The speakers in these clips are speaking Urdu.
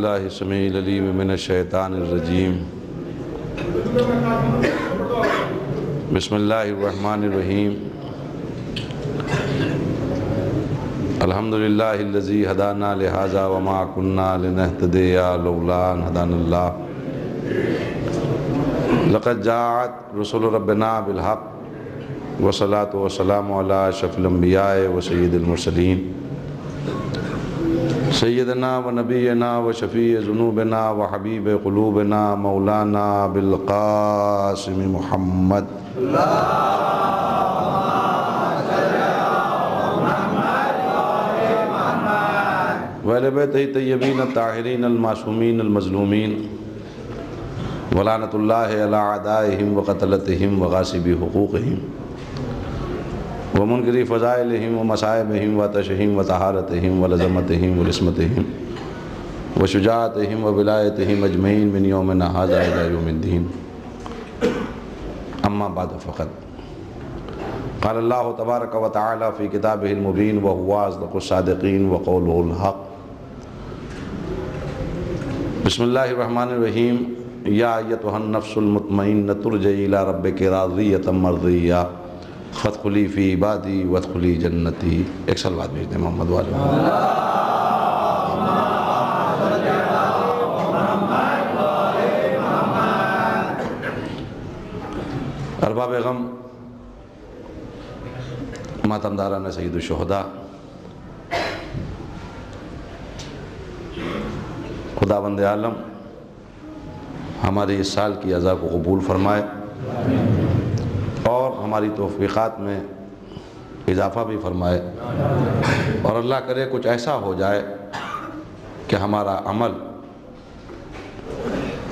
باللہ السمیع العلیم من الشیطان الرجیم بسم اللہ الرحمن الرحیم الحمدللہ الذی ہدانا لہذا وما كنا لنہتدی لولا ان ہدانا اللہ لقد جاءت رسول ربنا بالحق والصلاة والسلام علی اشرف الانبیاء و سید المرسلین سیدنا و نبینا و شفیع ذنوبنا و حبیب قلوبنا مولانا بالقاسم محمد وآل بیتہ طیبین الطاہرین المعصومین المظلومین ولعنۃ اللہ علی اعدائہم وقتلتہم وغاصبی حقوقہم ومنکری فضائلہم ومصائبہم وتشہیم وطہارتہم ولزمتہم ولسمتہم وشجاعتہم وولایتہم اجمعین من یومنا ھذا الی یوم الدین اما بعد فقط قال اللہ تبارک و تعالی فی کتابہ المبین وہو اصدق الصادقین وقولہ الحق بسم اللہ الرحمن الرحیم یا ایتھا النفس المطمئنۃ ارجعی الی ربک راضیۃ مرضیہ فادخلی فی عبادی وادخلی جنتی. ایک صلوات بھیج دیں محمد والے. ارباب غم، ماتمداران سید الشہداء، خداوند عالم ہماری اس سال کی عزا کو قبول فرمائے اور ہماری توفیقات میں اضافہ بھی فرمائے، اور اللہ کرے کچھ ایسا ہو جائے کہ ہمارا عمل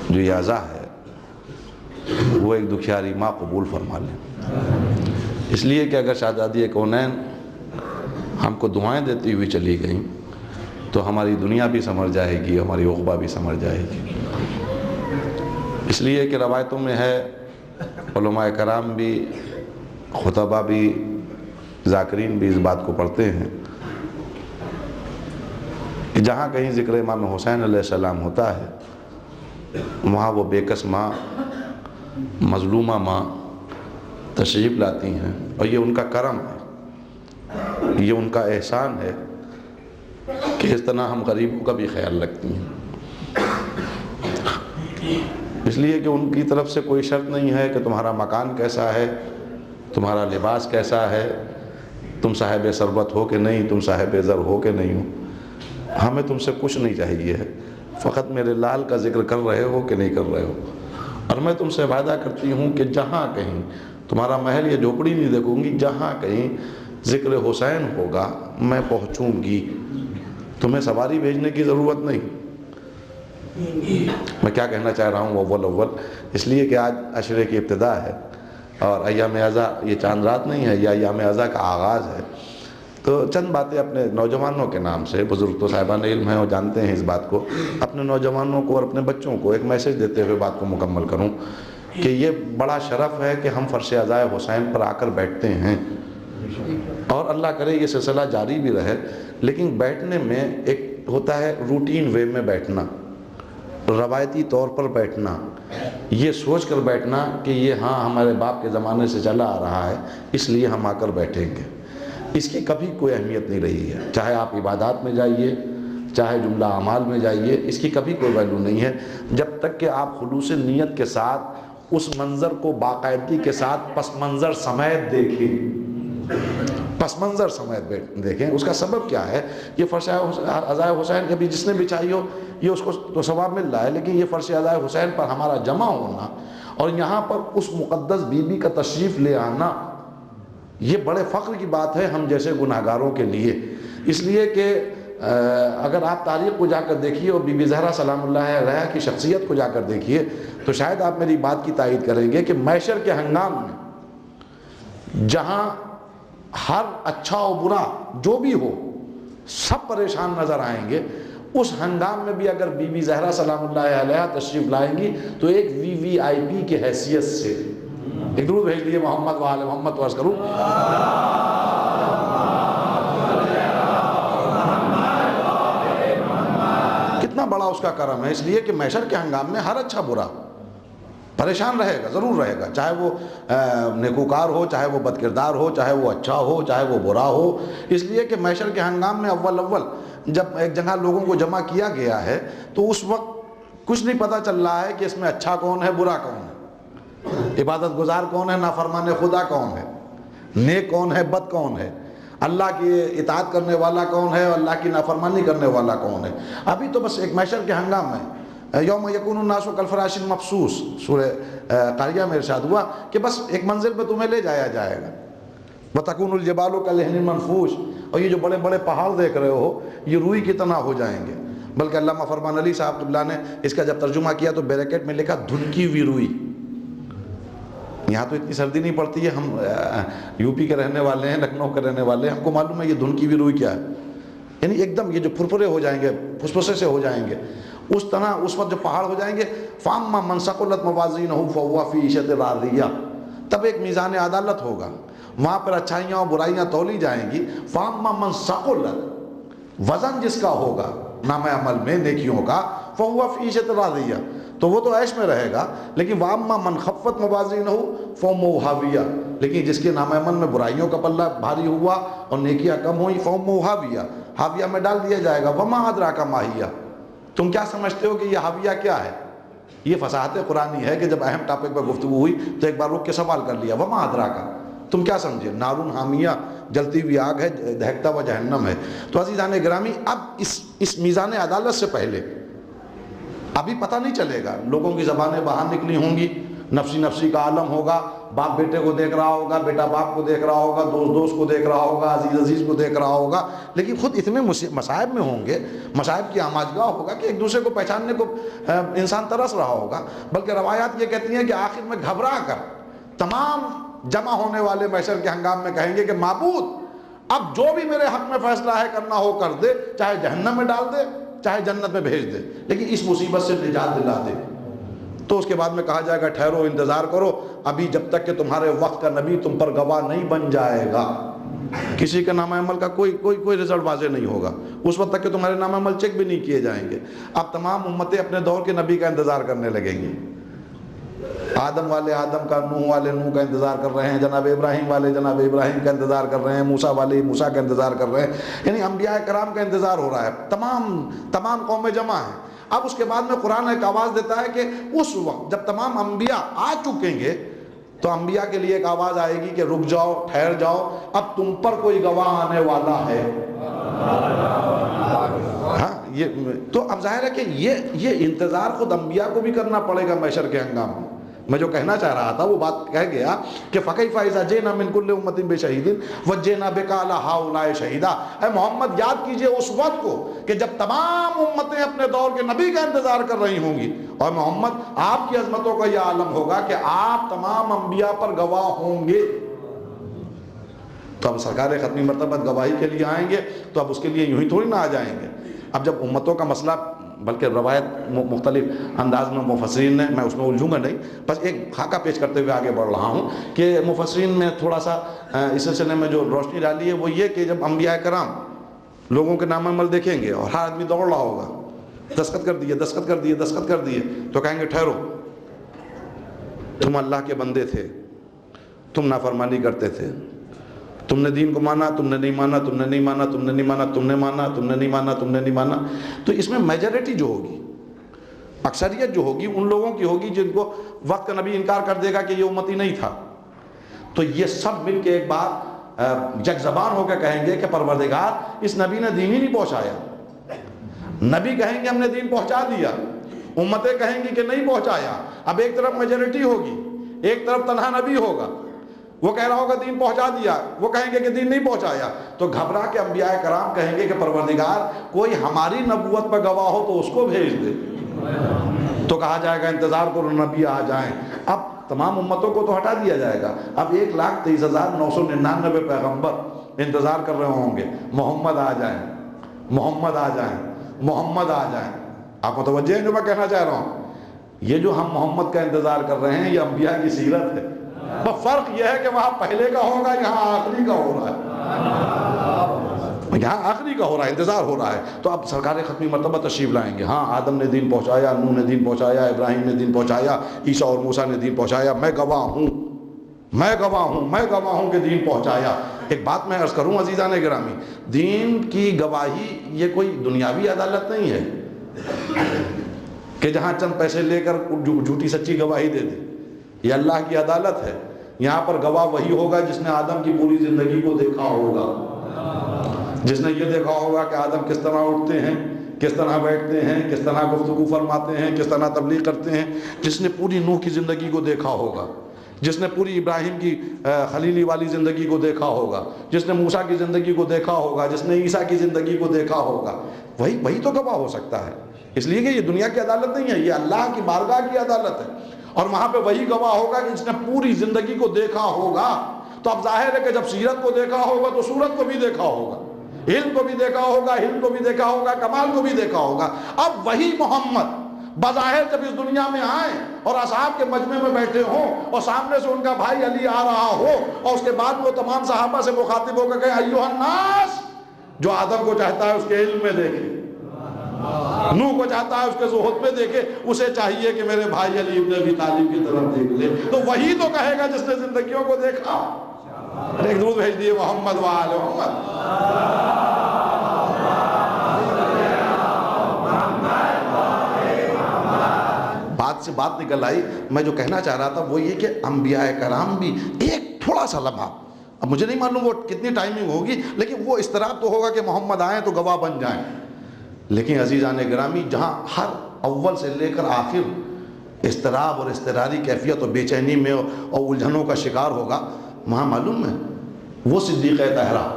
جو یہ عزا ہے وہ ایک دکھیاری ماں قبول فرما لے. اس لیے کہ اگر شہزادی کونین ہم کو دعائیں دیتی ہوئی چلی گئیں تو ہماری دنیا بھی سمر جائے گی، ہماری عقبہ بھی سمر جائے گی. اس لیے کہ روایتوں میں ہے، علماء کرام بھی، خطبہ بھی، ذاکرین بھی اس بات کو پڑھتے ہیں کہ جہاں کہیں ذکر امام حسین علیہ السلام ہوتا ہے وہاں وہ بے کس ماں، مظلومہ ماں تشریف لاتی ہیں، اور یہ ان کا کرم ہے، یہ ان کا احسان ہے کہ اس طرح ہم غریبوں کا بھی خیال رکھتی ہیں. اس لیے کہ ان کی طرف سے کوئی شرط نہیں ہے کہ تمہارا مکان کیسا ہے، تمہارا لباس کیسا ہے، تم صاحب ثروت ہو کہ نہیں، تم صاحب زر ہو کہ نہیں ہو. ہمیں تم سے کچھ نہیں چاہیے ہے، فقط میرے لال کا ذکر کر رہے ہو کہ نہیں کر رہے ہو. اور میں تم سے وعدہ کرتی ہوں کہ جہاں کہیں تمہارا محل یا جھوپڑی نہیں دیکھوں گی، جہاں کہیں ذکر حسین ہوگا میں پہنچوں گی. تمہیں سواری بھیجنے کی ضرورت نہیں. میں کیا کہنا چاہ رہا ہوں اول اس لیے کہ آج عشرے کی ابتدا ہے اور ایام عزا یہ چاند رات نہیں ہے، یہ ایام عزا کا آغاز ہے. تو چند باتیں اپنے نوجوانوں کے نام سے، بزرگ تو صاحبان علم ہیں اور جانتے ہیں اس بات کو، اپنے نوجوانوں کو اور اپنے بچوں کو ایک میسیج دیتے ہوئے بات کو مکمل کروں کہ یہ بڑا شرف ہے کہ ہم فرش عزائے حسین پر آ کر بیٹھتے ہیں، اور اللہ کرے یہ سلسلہ جاری بھی رہے. لیکن بیٹھنے میں ایک ہوتا ہے روٹین وے میں بیٹھنا، روایتی طور پر بیٹھنا، یہ سوچ کر بیٹھنا کہ یہ ہاں ہمارے باپ کے زمانے سے چلا آ رہا ہے اس لیے ہم آ کر بیٹھیں گے. اس کی کبھی کوئی اہمیت نہیں رہی ہے، چاہے آپ عبادات میں جائیے، چاہے جملہ اعمال میں جائیے، اس کی کبھی کوئی ویلیو نہیں ہے جب تک کہ آپ خلوص نیت کے ساتھ اس منظر کو باقاعدگی کے ساتھ پس منظر سمیت دیکھیں. پس منظر سمیت دیکھیں. اس کا سبب کیا ہے؟ یہ فرش عزائے حسین کبھی جس نے بچھائی ہو یہ اس کو تو ثواب مل رہا ہے، لیکن یہ فرش عزائے حسین پر ہمارا جمع ہونا اور یہاں پر اس مقدس بی بی کا تشریف لے آنا یہ بڑے فخر کی بات ہے ہم جیسے گناہگاروں کے لیے. اس لیے کہ اگر آپ تاریخ کو جا کر دیکھیے اور بی بی زہرا سلام اللہ علیہا کی شخصیت کو جا کر دیکھیے تو شاید آپ میری بات کی تائید کریں گے کہ محشر کے ہنگام میں جہاں ہر اچھا و برا جو بھی ہو سب پریشان نظر آئیں گے، اس ہنگام میں بھی اگر بی بی زہرا سلام اللہ علیہا تشریف لائیں گی تو ایک وی وی آئی پی کی حیثیت سے ایک درود بھیج دیجیے محمد و آل محمد تو عرض کروں اتنا بڑا اس کا کرم ہے، اس لیے کہ محشر کے ہنگام میں ہر اچھا برا پریشان رہے گا، ضرور رہے گا، چاہے وہ نیکوکار ہو، چاہے وہ بد کردار ہو، چاہے وہ اچھا ہو، چاہے وہ برا ہو، اس لیے کہ محشر کے ہنگام میں اول جب ایک جگہ لوگوں کو جمع کیا گیا ہے تو اس وقت کچھ نہیں پتہ چل رہا ہے کہ اس میں اچھا کون ہے، برا کون ہے، عبادت گزار کون ہے، نافرمان خدا کون ہے، نیک کون ہے، بد کون ہے، اللہ کی اطاعت کرنے والا کون ہے اور اللہ کی نافرمانی کرنے والا کون ہے۔ ابھی تو بس ایک محشر کے ہنگام میں یوم یکون الناس کالفراش المبثوث، سورہ قاریہ میں ارشاد ہوا کہ بس ایک منزل پہ تمہیں لے جایا جائے گا، وَتَكُونُ الْجِبَالُ كَالْعِهْنِ الْمَنْفُوشِ، اور یہ جو بڑے بڑے پہاڑ دیکھ رہے ہو یہ روئی کی طرح ہو جائیں گے، بلکہ علامہ فرمان علی صاحب قبلہ نے اس کا جب ترجمہ کیا تو بریکٹ میں لکھا دھنکی ہوئی روئی۔ یہاں تو اتنی سردی نہیں پڑتی ہے، ہم یو پی کے رہنے والے ہیں، لکھنؤ کے رہنے والے ہیں، ہم کو معلوم ہے یہ دھنکی ہوئی روئی کیا ہے، یعنی ایک دم یہ جو پھرپھرے ہو جائیں گے، پھسپھسے سے ہو جائیں گے، اس طرح اس وقت جو پہاڑ ہو جائیں گے۔ فَأَمَّا مَنْ ثَقُلَتْ مَوَازِينُهُ فَهُوَ فِي عِيشَةٍ رَاضِيَةٍ، تب ایک میزان عدالت ہوگا، وہاں پر اچھائیاں اور برائیاں تولی جائیں گی۔ فَأَمَّا مَنْ ثَقُلَتْ، وزن جس کا ہوگا نام عمل میں نیکیوں کا، فَهُوَ فِي عِيشَةٍ رَاضِيَةٍ، تو وہ تو عیش میں رہے گا، لیکن وَأَمَّا مَنْ خَفَّتْ مَوَازِينُهُ فَأُمُّهُ هَاوِيَةٌ، لیکن جس کے نام عمل میں برائیوں کا پلہ بھاری ہوا اور نیکیاں کم ہوئی، فَأُمُّهُ هَاوِيَةٌ، ہاویہ میں ڈال دیا جائے گا۔ وَمَا أَدْرَاكَ مَا هِيَ، تم کیا سمجھتے ہو کہ یہ ہاویہ کیا ہے؟ یہ فصاحت قرآنی ہے کہ جب اہم ٹاپک پر گفتگو ہوئی تو ایک بار رک کے سوال کر لیا، وَمَا أَدْرَاكَ، تم کیا سمجھے؟ نارون حامیہ، جلتی ہوئی آگ ہے، دہکتا ہوا جہنم ہے۔ تو عزیزان گرامی، اب اس میزان عدالت سے پہلے ابھی پتہ نہیں چلے گا، لوگوں کی زبانیں باہر نکلی ہوں گی، نفسی نفسی کا عالم ہوگا، باپ بیٹے کو دیکھ رہا ہوگا، بیٹا باپ کو دیکھ رہا ہوگا، دوست دوست کو دیکھ رہا ہوگا، عزیز عزیز کو دیکھ رہا ہوگا، لیکن خود اتنے مصائب میں ہوں گے، مصائب کی آماجگاہ ہوگا کہ ایک دوسرے کو پہچاننے کو انسان ترس رہا ہوگا۔ بلکہ روایات یہ کہتی ہیں کہ آخر میں گھبرا کر تمام جمع ہونے والے محشر کے ہنگام میں کہیں گے کہ معبود اب جو بھی میرے حق میں فیصلہ ہے کرنا ہو کر دے، چاہے جہنم میں ڈال دے چاہے جنت میں بھیج دے، لیکن اس مصیبت سے نجات دلا دے۔ تو اس کے بعد میں کہا جائے گا ٹھہرو، انتظار کرو، ابھی جب تک کہ تمہارے وقت کا نبی تم پر گواہ نہیں بن جائے گا، کسی کا نام عمل کا کوئی رزلٹ واضح نہیں ہوگا، اس وقت تک کہ تمہارے نام عمل چیک بھی نہیں کیے جائیں گے۔ اب تمام امتیں اپنے دور کے نبی کا انتظار کرنے لگیں گی، آدم والے آدم کا، نوح والے نوح کا انتظار کر رہے ہیں، جناب ابراہیم والے جناب ابراہیم کا انتظار کر رہے ہیں، موسیٰ والے موسیٰ کا انتظار کر رہے ہیں، یعنی انبیاء کرام کا انتظار ہو رہا ہے، تمام قومیں جمع ہیں۔ اب اس کے بعد میں قرآن ایک آواز دیتا ہے کہ اس وقت جب تمام انبیاء آ چکیں گے تو انبیاء کے لیے ایک آواز آئے گی کہ رک جاؤ، ٹھہر جاؤ، اب تم پر کوئی گواہ آنے والا ہے۔ ہاں، یہ تو اب ظاہر ہے کہ یہ انتظار خود انبیاء کو بھی کرنا پڑے گا محشر کے ہنگام میں۔ میں جو کہنا چاہ رہا تھا وہ بات کہہ گیا کہ فَكَيْفَ إِذَا جِئْنَا مِنْ كُلِّ أُمَّةٍ بِشَهِيدٍ وَجِئْنَا بِكَ عَلَىٰ هَٰؤُلَاءِ شَهِيدًا، اے محمد یاد کیجئے اس وقت کو کہ جب تمام امتیں اپنے دور کے نبی کا انتظار کر رہی ہوں گی، اور محمد آپ کی عظمتوں کا یہ عالم ہوگا کہ آپ تمام انبیاء پر گواہ ہوں گے۔ تو اب سرکار ختمی مرتبت گواہی کے لیے آئیں گے تو اب اس کے لیے یوں ہی تھوڑی نہ آ جائیں گے۔ اب جب امتوں کا مسئلہ، بلکہ روایت مختلف انداز میں مفسرین نے، میں اس میں الجھوں گا نہیں، بس ایک خاکہ پیش کرتے ہوئے آگے بڑھ رہا ہوں کہ مفسرین میں تھوڑا سا اس سلسلے میں جو روشنی ڈالی ہے وہ یہ کہ جب انبیاء کرام لوگوں کے نام عمل دیکھیں گے اور ہر آدمی دوڑ رہا ہوگا، دستخط کر دیے دستخط کر دیے دستخط کر دیے، تو کہیں گے ٹھہرو، تم اللہ کے بندے تھے، تم نافرمانی کرتے تھے، تم نے دین کو مانا، تم نے نہیں مانا، تم نے نہیں مانا، تم نے نہیں مانا، تم نے مانا، تم نے نہیں مانا، تم نے نہیں مانا۔ تو اس میں میجورٹی جو ہوگی، اکثریت جو ہوگی ان لوگوں کی ہوگی جن کو وقت کا نبی انکار کر دے گا کہ یہ امتی نہیں تھا، تو یہ سب مل کے ایک بار یک زبان ہو کے کہیں گے کہ پروردگار اس نبی نے دین ہی نہیں پہنچایا۔ نبی کہیں گے ہم نے دین پہنچا دیا، امتیں کہیں گی کہ نہیں پہنچایا۔ اب ایک طرف میجورٹی ہوگی، ایک طرف تنہا نبی ہوگا، وہ کہہ رہا ہوگا دین پہنچا دیا، وہ کہیں گے کہ دین نہیں پہنچایا، تو گھبرا کے انبیاء کرام کہیں گے کہ پروردگار کوئی ہماری نبوت پر گواہ ہو تو اس کو بھیج دے۔ تو کہا جائے گا انتظار کرو، نبی آ جائیں۔ اب تمام امتوں کو تو ہٹا دیا جائے گا، اب 1,23,999 پیغمبر انتظار کر رہے ہوں گے، محمد آ جائیں، محمد آ جائیں، محمد آ جائیں۔ آپ متوجہ ہیں جو میں کہنا چاہ رہا ہوں؟ یہ جو ہم محمد کا انتظار کر رہے ہیں یہ انبیاء کی سیرت ہے، بس فرق یہ ہے کہ وہاں پہلے کا ہوگا، یہاں آخری کا ہو رہا ہے۔ یہاں آخری کا ہو رہا ہے، انتظار ہو رہا ہے. تو اب سرکار ختمی مرتبہ تشریف لائیں گے. ہاں آدم نے دین پہنچایا، نوح نے دین پہنچایا، ابراہیم نے دین پہنچایا، عیسیٰ اور موسیٰ نے دین پہنچایا. میں گواہ ہوں، میں گواہ ہوں، میں گواہ ہوں کہ دین پہنچایا. ایک بات میں عرض کروں عزیزان گرامی، دین کی گواہی یہ کوئی دنیاوی عدالت نہیں ہے کہ جہاں چند پیسے لے کر جھوٹی سچی گواہی دے دے. یہ اللہ کی عدالت ہے. یہاں پر گواہ وہی ہوگا جس نے آدم کی پوری زندگی کو دیکھا ہوگا، جس نے یہ دیکھا ہوگا کہ آدم کس طرح اٹھتے ہیں، کس طرح بیٹھتے ہیں، کس طرح گفتگو فرماتے ہیں، کس طرح تبلیغ کرتے ہیں. جس نے پوری نوح کی زندگی کو دیکھا ہوگا، جس نے پوری ابراہیم کی خلیلی والی زندگی کو دیکھا ہوگا، جس نے موسیٰ کی زندگی کو دیکھا ہوگا، جس نے عیسیٰ کی زندگی کو دیکھا ہوگا، وہی تو گواہ ہو سکتا ہے. اس لیے کہ یہ دنیا کی عدالت نہیں ہے، یہ اللہ کی بارگاہ کی عدالت ہے. اور وہاں پہ وہی گواہ ہوگا کہ جس نے پوری زندگی کو دیکھا ہوگا. تو اب ظاہر ہے کہ جب سیرت کو دیکھا ہوگا تو صورت کو بھی دیکھا ہوگا، علم کو بھی دیکھا ہوگا، علم کو بھی دیکھا ہوگا، کمال کو بھی دیکھا ہوگا. اب وہی محمد بظاہر جب اس دنیا میں آئیں اور اصحاب کے مجمع میں بیٹھے ہوں اور سامنے سے ان کا بھائی علی آ رہا ہو اور اس کے بعد وہ تمام صحابہ سے مخاطب ہو کر کہیں ایھا الناس، جو آدم کو چاہتا ہے اس کے علم میں دیکھے، نوح کو چاہتا ہے اس کے زہد میں دیکھے، اسے چاہیے کہ میرے بھائی علی ابن ابی طالب کی طرف دیکھ لے. تو وہی تو کہے گا جس نے زندگیوں کو دیکھا. ایک درود بھیج دیے محمد و آل محمد. بات سے بات نکل آئی. میں جو کہنا چاہ رہا تھا وہ یہ کہ انبیاء کرام بھی ایک تھوڑا سا لمحہ، اب مجھے نہیں معلوم وہ کتنی ٹائمنگ ہوگی، لیکن وہ اس طرح تو ہوگا کہ محمد آئیں تو گواہ بن جائیں. لیکن عزیزان گرامی جہاں ہر اول سے لے کر آخر اضطراب اور اضطراری کیفیت اور بے چینی میں اور الجھنوں کا شکار ہوگا، وہاں معلوم ہے وہ صدیقہ طاہرہ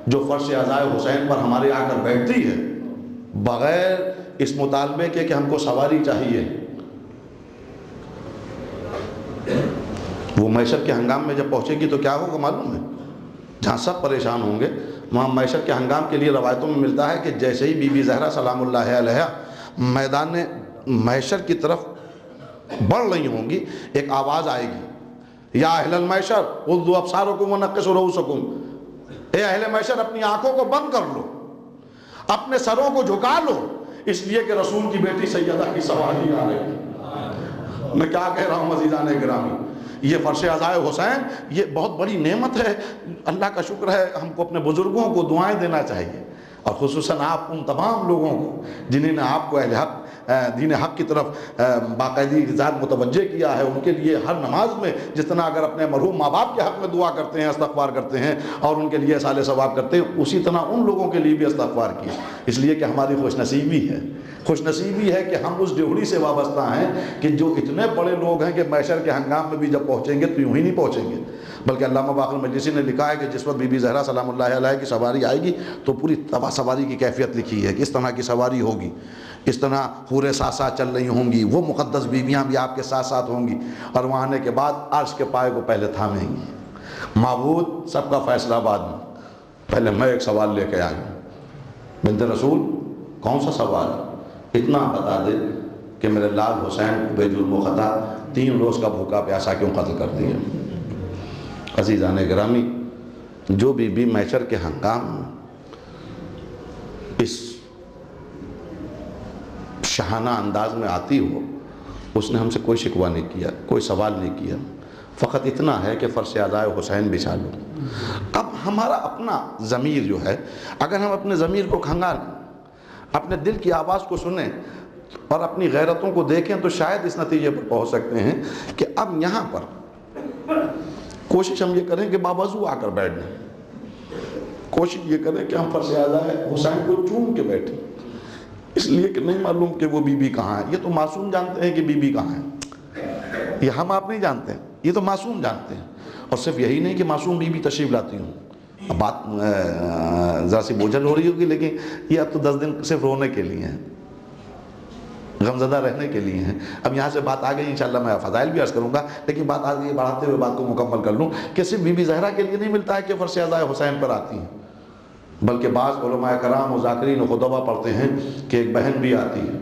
جو فرش عزائے حسین پر ہمارے آ کر بیٹھتی ہے بغیر اس مطالبے کے کہ ہم کو سواری چاہیے. وہ محشر کے ہنگام میں جب پہنچے گی تو کیا ہوگا معلوم ہے؟ جہاں سب پریشان ہوں گے وہاں محشر کے ہنگام کے لیے روایتوں میں ملتا ہے کہ جیسے ہی بی بی زہرا سلام اللہ علیہا میدان محشر کی طرف بڑھ رہی ہوں گی، ایک آواز آئے گی، یا اہل المحشر غضوا ابصارکم ونقصوا رؤوسکم، اے اہل محشر اپنی آنکھوں کو بند کر لو، اپنے سروں کو جھکا لو، اس لیے کہ رسول کی بیٹی سیدہ کی سواری آ رہی ہے. میں کیا کہہ رہا ہوں عزیزان گرامی، یہ فرش عزائے حسین یہ بہت بڑی نعمت ہے. اللہ کا شکر ہے، ہم کو اپنے بزرگوں کو دعائیں دینا چاہیے، اور خصوصاً آپ ان تمام لوگوں کو جنہوں نے آپ کو اہل حق دین حق کی طرف باقاعدگی کے ساتھ متوجہ کیا ہے. ان کے لیے ہر نماز میں جس طرح اگر اپنے مرحوم ماں باپ کے حق میں دعا کرتے ہیں، استغفار کرتے ہیں اور ان کے لیے اصالِ ثواب کرتے ہیں، اسی طرح ان لوگوں کے لیے بھی استغفار کیے. اس لیے کہ ہماری خوش نصیبی ہے، خوش نصیبی ہے کہ ہم اس ڈیوڑی سے وابستہ ہیں کہ جو اتنے بڑے لوگ ہیں کہ محشر کے ہنگام میں بھی جب پہنچیں گے تو یوں ہی نہیں پہنچیں گے، بلکہ علامہ باقر مجلسی نے لکھا ہے کہ جس وقت بی بی زہرا سلام اللہ علیہ کی سواری آئے گی تو پوری سواری کی کیفیت لکھی ہے کہ اس طرح کی سواری ہوگی، اس طرح حوریں ساتھ ساتھ چل رہی ہوں گی، وہ مقدس بیویاں بھی آپ کے ساتھ ساتھ ہوں گی، اور وہاں آنے کے بعد عرش کے پائے کو پہلے تھامیں گی. معبود سب کا فیصلہ بعد میں، پہلے میں ایک سوال لے کے آئی ہوں. بنت رسول کون سا سوال؟ اتنا بتا دے کہ میرے لال حسین بے جرم و خطا 3 روز کا بھوکا پیاسا کیوں قتل کر دیا. عزیزان گرامی، جو بی محشر کے ہنگام اس شاہانہ انداز میں آتی ہو، اس نے ہم سے کوئی شکوہ نہیں کیا، کوئی سوال نہیں کیا، فقط اتنا ہے کہ فرش عزائے حسین بچھا لو. اب ہمارا اپنا ضمیر جو ہے، اگر ہم اپنے ضمیر کو کھنگالیں، اپنے دل کی آواز کو سنیں اور اپنی غیرتوں کو دیکھیں تو شاید اس نتیجے پر پہنچ سکتے ہیں کہ اب یہاں پر کوشش ہم یہ کریں کہ باوضو آ کر بیٹھ جائیں، کوشش یہ کریں کہ ہم فرش عزائے حسین کو چوم کے بیٹھیں، اس لیے کہ نہیں معلوم کہ وہ بی بی کہاں ہے. یہ تو معصوم جانتے ہیں کہ بی بی کہاں ہے، یہ ہم آپ نہیں جانتے ہیں، یہ تو معصوم جانتے ہیں. اور صرف یہی نہیں کہ معصوم بی بی تشریف لاتی ہوں، اب بات ذرا سی بوجھل ہو رہی ہوگی، لیکن یہ اب تو 10 دن صرف رونے کے لیے ہیں، غمزدہ رہنے کے لیے ہیں. اب یہاں سے بات آگئی انشاءاللہ میں فضائل بھی عرض کروں گا، لیکن بات آگئی بڑھاتے ہوئے بات کو مکمل کر لوں کہ صرف بی بی زہرا کے لیے نہیں ملتا ہے کہ فرش عزائے حسین پر آتی ہیں، بلکہ بعض علماء کرام و ذاکرین و خطبہ پڑھتے ہیں کہ ایک بہن بھی آتی ہے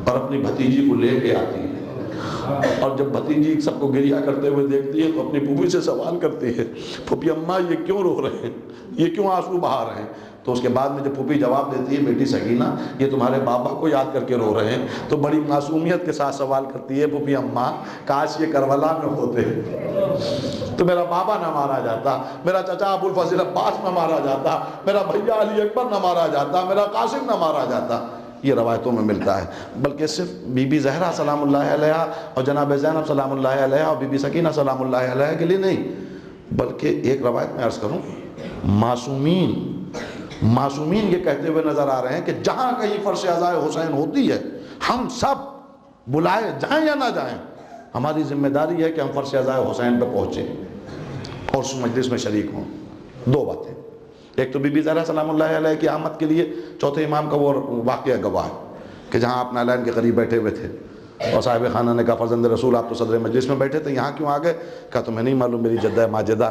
اور اپنی بھتیجی کو لے کے آتی ہے، اور جب بھتیجی سب کو گریہ کرتے ہوئے دیکھتی ہے تو اپنی پھوپھی سے سوال کرتی ہے، پھوپھی اماں یہ کیوں رو رہے ہیں، یہ کیوں آنسو بہا رہے ہیں؟ تو اس کے بعد میں جب پھوپھی جواب دیتی ہے بیٹی سکینہ یہ تمہارے بابا کو یاد کر کے رو رہے ہیں، تو بڑی معصومیت کے ساتھ سوال کرتی ہے پھوپھی اماں کاش یہ کربلا میں ہوتے تو میرا بابا نہ مارا جاتا، میرا چچا ابو الفضل عباس نہ مارا جاتا، میرا بھیا علی اکبر نہ مارا جاتا، میرا قاسم نہ مارا جاتا۔ یہ روایتوں میں ملتا ہے، بلکہ صرف بی بی زہرا سلام اللہ علیہا اور جناب زینب سلام اللہ علیہا اور بی بی سکینہ سلام اللہ علیہا کے لیے نہیں، بلکہ ایک روایت میں عرض کروں، معصومین یہ کہتے ہوئے نظر آ رہے ہیں کہ جہاں کہیں فرش عزائے حسین ہوتی ہے ہم سب بلائے جائیں یا نہ جائیں ہماری ذمہ داری ہے کہ ہم فرش عزائے حسین پہ پہنچیں اور اس مجلس میں شریک ہوں۔ دو باتیں، ایک تو بی بی زہرا سلام اللہ علیہ کی آمد کے لیے چوتھے امام کا وہ واقعہ گواہ ہے کہ جہاں آپ نالین کے قریب بیٹھے ہوئے تھے اور صاحب خانہ نے کہا فرزند رسول آپ تو صدر مجلس میں بیٹھے تھے یہاں کیوں آ گئے؟ کہا تمہیں نہیں معلوم میری جدہ ماجدہ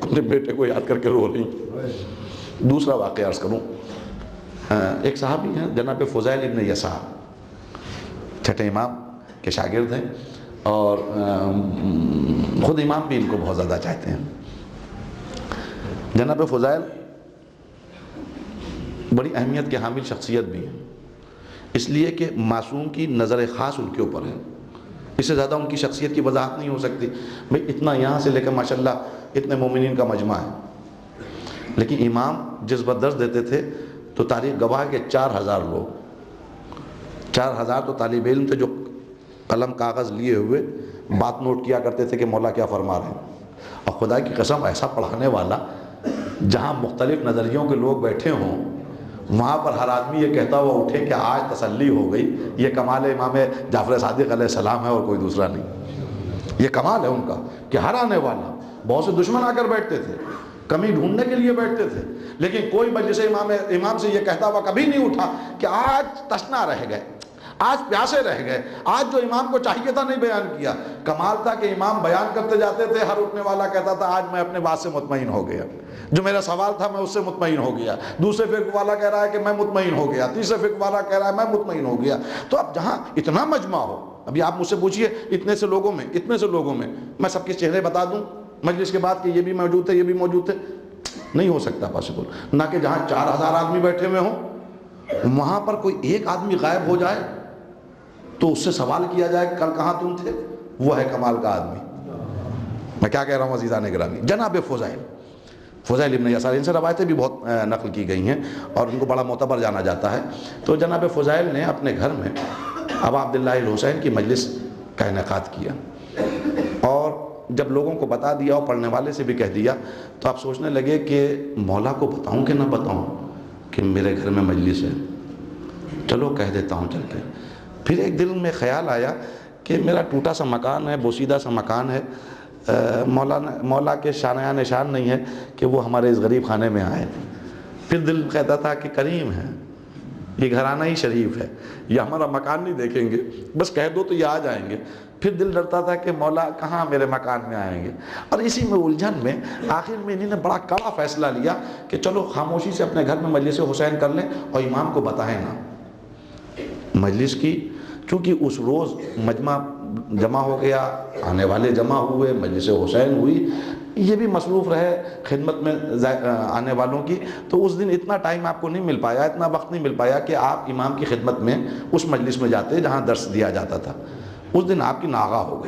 اپنے بیٹے کو یاد کر کے رو رہی۔ دوسرا واقعہ عرض کروں، ایک صحابی ہیں جناب فضیل ابن یسار، چھٹے امام کے شاگرد ہیں اور خود امام بھی ان کو بہت زیادہ چاہتے ہیں۔ جناب فضیل بڑی اہمیت کے حامل شخصیت بھی ہیں، اس لیے کہ معصوم کی نظر خاص ان کے اوپر ہے، اس سے زیادہ ان کی شخصیت کی وضاحت نہیں ہو سکتی۔ بھئی اتنا یہاں سے لے کر ماشاءاللہ اتنے مومنین کا مجمع ہے، لیکن امام جس پر درس دیتے تھے تو تاریخ گواہ کے 4000 لوگ، 4000 تو طالب علم تھے جو قلم کاغذ لیے ہوئے بات نوٹ کیا کرتے تھے کہ مولا کیا فرما رہے ہیں، اور خدا کی قسم ایسا پڑھانے والا جہاں مختلف نظریوں کے لوگ بیٹھے ہوں وہاں پر ہر آدمی یہ کہتا ہوا اٹھے کہ آج تسلی ہو گئی، یہ کمال امام جعفر صادق علیہ السلام ہے اور کوئی دوسرا نہیں۔ یہ کمال ہے ان کا کہ ہر آنے والا، بہت سے دشمن آ کر بیٹھتے تھے، کمی ڈھونڈنے کے لیے بیٹھتے تھے، لیکن کوئی مجلس امام سے یہ کہتا ہوا کبھی نہیں اٹھا کہ آج تشنا رہ گئے، آج پیاسے رہ گئے، آج جو امام کو چاہیے تھا نہیں بیان کیا۔ کمال تھا کہ امام بیان کرتے جاتے تھے، ہر اٹھنے والا کہتا تھا آج میں اپنے بات سے مطمئن ہو گیا، جو میرا سوال تھا میں اس سے مطمئن ہو گیا، دوسرے فرقے والا کہہ رہا ہے کہ میں مطمئن ہو گیا، تیسرے فرقے والا کہہ رہا ہے میں مطمئن ہو گیا۔ تو اب جہاں اتنا مجمع ہو، ابھی آپ مجھ سے پوچھئے اتنے سے لوگوں میں میں سب کے چہرے بتا دوں مجلس کے بعد کہ یہ بھی موجود تھے یہ بھی موجود تھے، نہیں ہو سکتا پاسبل، نہ کہ جہاں 4000 آدمی بیٹھے ہوئے ہوں وہاں پر کوئی ایک آدمی غائب ہو جائے تو اس سے سوال کیا جائے کہ کل کہاں تم تھے، وہ ہے کمال کا آدمی۔ میں کیا کہہ رہا ہوں عزیزان گرامی، جناب فضیل ابن یسار، ان سے روایتیں بھی بہت نقل کی گئی ہیں اور ان کو بڑا معتبر جانا جاتا ہے۔ تو جناب فضیل نے اپنے گھر میں ابا عبداللہ الحسین کی مجلس کا انعقاد کیا، اور جب لوگوں کو بتا دیا اور پڑھنے والے سے بھی کہہ دیا تو آپ سوچنے لگے کہ مولا کو بتاؤں کہ نہ بتاؤں کہ میرے گھر میں مجلس ہے، چلو کہہ دیتا ہوں چل کے۔ پھر ایک دل میں خیال آیا کہ میرا ٹوٹا سا مکان ہے، بوسیدہ سا مکان ہے، مولا کے شانہ نشان نہیں ہے کہ وہ ہمارے اس غریب خانے میں آئے۔ پھر دل کہتا تھا کہ کریم ہے، یہ گھرانہ ہی شریف ہے، یہ ہمارا مکان نہیں دیکھیں گے، بس کہہ دو تو یہ آ جائیں گے۔ پھر دل ڈرتا تھا کہ مولا کہاں میرے مکان میں آئیں گے، اور اسی میں الجھن میں آخر میں انہوں نے بڑا کڑا فیصلہ لیا کہ چلو خاموشی سے اپنے گھر میں مجلس حسین کر لیں اور امام کو بتائیں نا مجلس کی، چونکہ اس روز مجمع جمع ہو گیا، آنے والے جمع ہوئے، مجلس حسین ہوئی، یہ بھی مصروف رہے خدمت میں آنے والوں کی، تو اس دن اتنا ٹائم آپ کو نہیں مل پایا، اتنا وقت نہیں مل پایا کہ آپ امام کی خدمت میں اس مجلس میں جاتے جہاں درس دیا جاتا تھا۔ اس دن آپ کی ناغہ ہو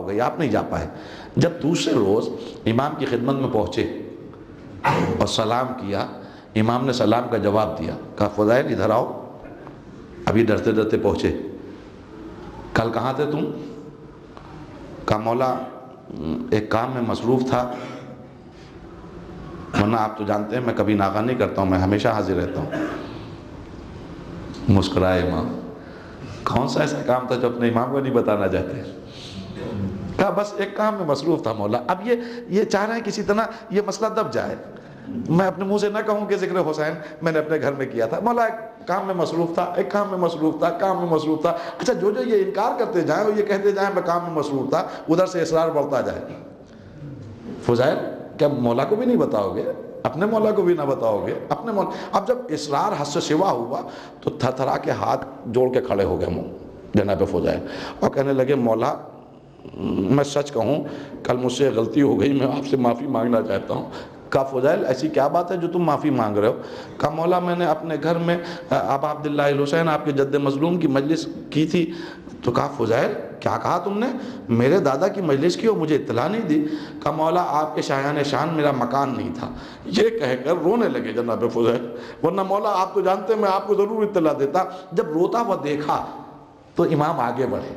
گئی، آپ نہیں جا پائے۔ جب دوسرے روز امام کی خدمت میں پہنچے اور سلام کیا، امام نے سلام کا جواب دیا، کہا فضیل ادھر آؤ۔ ابھی ڈرتے ڈرتے پہنچے، کل کہاں تھے تم؟ کہا مولا ایک کام میں مصروف تھا، ورنہ آپ تو جانتے ہیں میں کبھی ناغہ نہیں کرتا ہوں، میں ہمیشہ حاضر رہتا ہوں۔ مسکرائے امام، کون سا ایسا کام تھا جو اپنے امام کو نہیں بتانا چاہتے؟ کہا بس ایک کام میں مصروف تھا مولا۔ اب یہ چاہ رہے ہیں کسی طرح یہ مسئلہ دب جائے، میں اپنے منہ سے نہ کہوں کہ ذکر حسین میں نے اپنے گھر میں کیا تھا، مولا ایک کام میں مصروف تھا، ایک کام میں مصروف تھا، کام میں مصروف تھا۔ اچھا جو یہ انکار کرتے جائیں اور یہ کہتے جائیں میں کام میں مصروف تھا، ادھر سے اصرار بڑھتا جائے۔ فضیل کیا مولا کو بھی نہیں بتاؤ گے؟ اپنے مولا کو بھی نہ بتاؤ گے؟ اپنے مولا۔ اب جب اصرار حد سے سوا ہوا تو تھر تھرا کے ہاتھ جوڑ کے کھڑے ہو گئے جناب فضیل، اور کہنے لگے مولا میں سچ کہوں کل مجھ سے غلطی ہو گئی، میں آپ سے معافی مانگنا چاہتا ہوں، کہا فضیل ایسی کیا بات ہے جو تم معافی مانگ رہے ہو؟ کہا مولا میں نے اپنے گھر میں ابا عبداللہ الحسین آپ کے جد مظلوم کی مجلس کی تھی. تو کہا فضیل کیا کہا تم نے؟ میرے دادا کی مجلس کی اور مجھے اطلاع نہیں دی. کہا مولا آپ کے شایان شان میرا مکان نہیں تھا. یہ کہہ کر رونے لگے جناب فضیل. ورنہ مولا آپ تو جانتے ہیں میں آپ کو ضرور اطلاع دیتا. جب روتا ہوا دیکھا تو امام آگے بڑھے,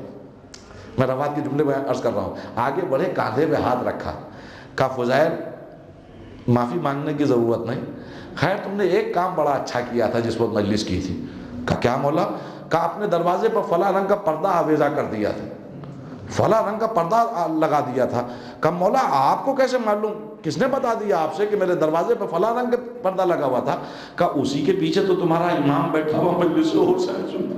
میں روایت کے جملے میں عرض کر رہا ہوں, آگے بڑھے, کاندھے پہ ہاتھ رکھا. کہا فضیل معافی مانگنے کی ضرورت نہیں, خیر تم نے ایک کام بڑا اچھا کیا تھا جس وقت مجلس کی تھی. کہا کیا مولا؟ کہا اپنے دروازے پر فلاں رنگ کا پردہ آویزہ کر دیا تھا, فلاں رنگ کا پردہ لگا دیا تھا. کہا مولا آپ کو کیسے معلوم, کس نے بتا دیا آپ سے کہ میرے دروازے پہ فلاں رنگ کا پردہ لگا ہوا تھا؟ کہا اسی کے پیچھے تو تمہارا امام بیٹھا ہوا مجلس حسین,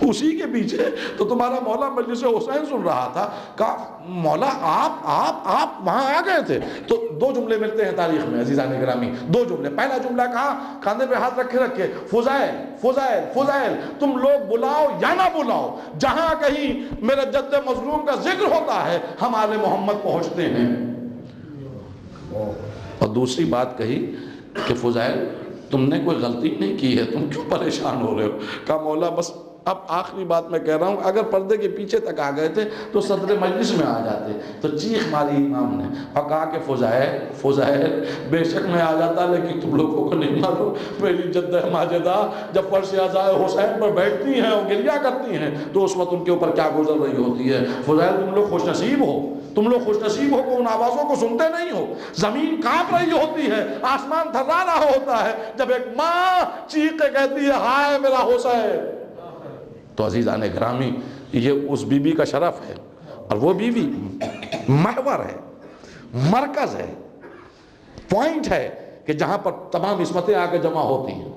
اسی کے پیچھے تو تمہارا مولا مجلس حسین سن رہا تھا. کہا مولا آپ وہاں آ گئے تھے؟ تو دو جملے ملتے ہیں تاریخ میں عزیزان گرامی, دو جملے. پہلا جملہ کہا کاندھے پہ ہاتھ رکھے فضیل فضیل فضیل تم لوگ بلاؤ یا نہ بلاؤ, جہاں کہیں میرے جد مظلوم کا ذکر ہوتا ہے ہم آل محمد پہنچتے ہیں. اور دوسری بات کہی کہ فضیل تم نے کوئی غلطی نہیں کی ہے, تم کیوں پریشان ہو رہے ہو؟ کہا مولا بس اب آخری بات میں کہہ رہا ہوں, اگر پردے کے پیچھے تک آ گئے تھے تو صدر مجلس میں آ جاتے. تو چیخ ماری امام نے اور کہا کہ فضیل بے شک میں آ جاتا, لیکن تم لوگوں کو نہیں معلوم میری جدہ ماجدہ جب فرش عزائے حسین پر بیٹھتی ہیں اور گریہ کرتی ہیں تو اس وقت ان کے اوپر کیا گزر رہی ہوتی ہے. فضیل تم لوگ خوش نصیب ہو, تم لوگ خوش نصیب ہو کہ ان آوازوں کو سنتے نہیں ہو. زمین کانپ رہی ہوتی ہے, آسمان تھرا رہا ہوتا ہے جب ایک ماں چیخ کے کہتی ہے ہائے میرا حسین. تو عزیزان گرامی یہ اس بی بی کا شرف ہے, اور وہ بی بی محور ہے, مرکز ہے, پوائنٹ ہے کہ جہاں پر تمام عصمتیں آ کے جمع ہوتی ہیں.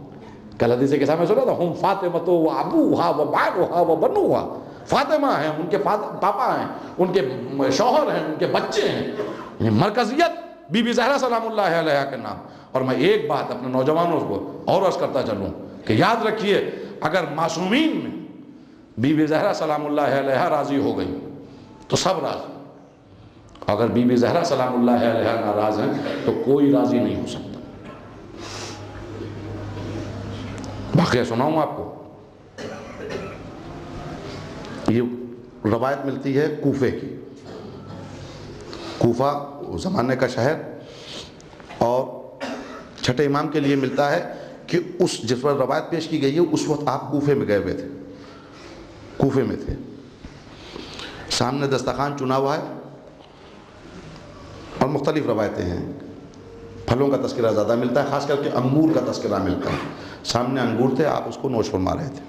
کل حدیث کے سامنے سنا تھا ہم فاطمہ و ابوہا و بانوہا و بنوہا. فاطمہ ہیں, ان کے پاپا ہیں, ان کے شوہر ہیں, ان کے بچے ہیں. مرکزیت بی بی زہرا سلام اللہ علیہا کے نام. اور میں ایک بات اپنے نوجوانوں کو اور عرض کرتا چلوں کہ یاد رکھیے, اگر معصومین میں بی بی زہرا سلام اللہ علیہا راضی ہو گئی تو سب راضی, اگر بی بی زہرا سلام اللہ علیہا ناراض ہیں تو کوئی راضی نہیں ہو سکتا. واقعہ سناؤں آپ کو. یہ روایت ملتی ہے کوفے کی. کوفہ اس زمانے کا شہر, اور چھٹے امام کے لیے ملتا ہے کہ جس پر روایت پیش کی گئی ہے اس وقت آپ کوفے میں گئے ہوئے تھے, کوفے میں تھے. سامنے دسترخوان چنا ہوا ہے اور مختلف روایتیں ہیں. پھلوں کا تذکرہ زیادہ ملتا ہے, خاص کر کے انگور کا تذکرہ ملتا ہے. سامنے انگور تھے, آپ اس کو نوش فرما رہے تھے.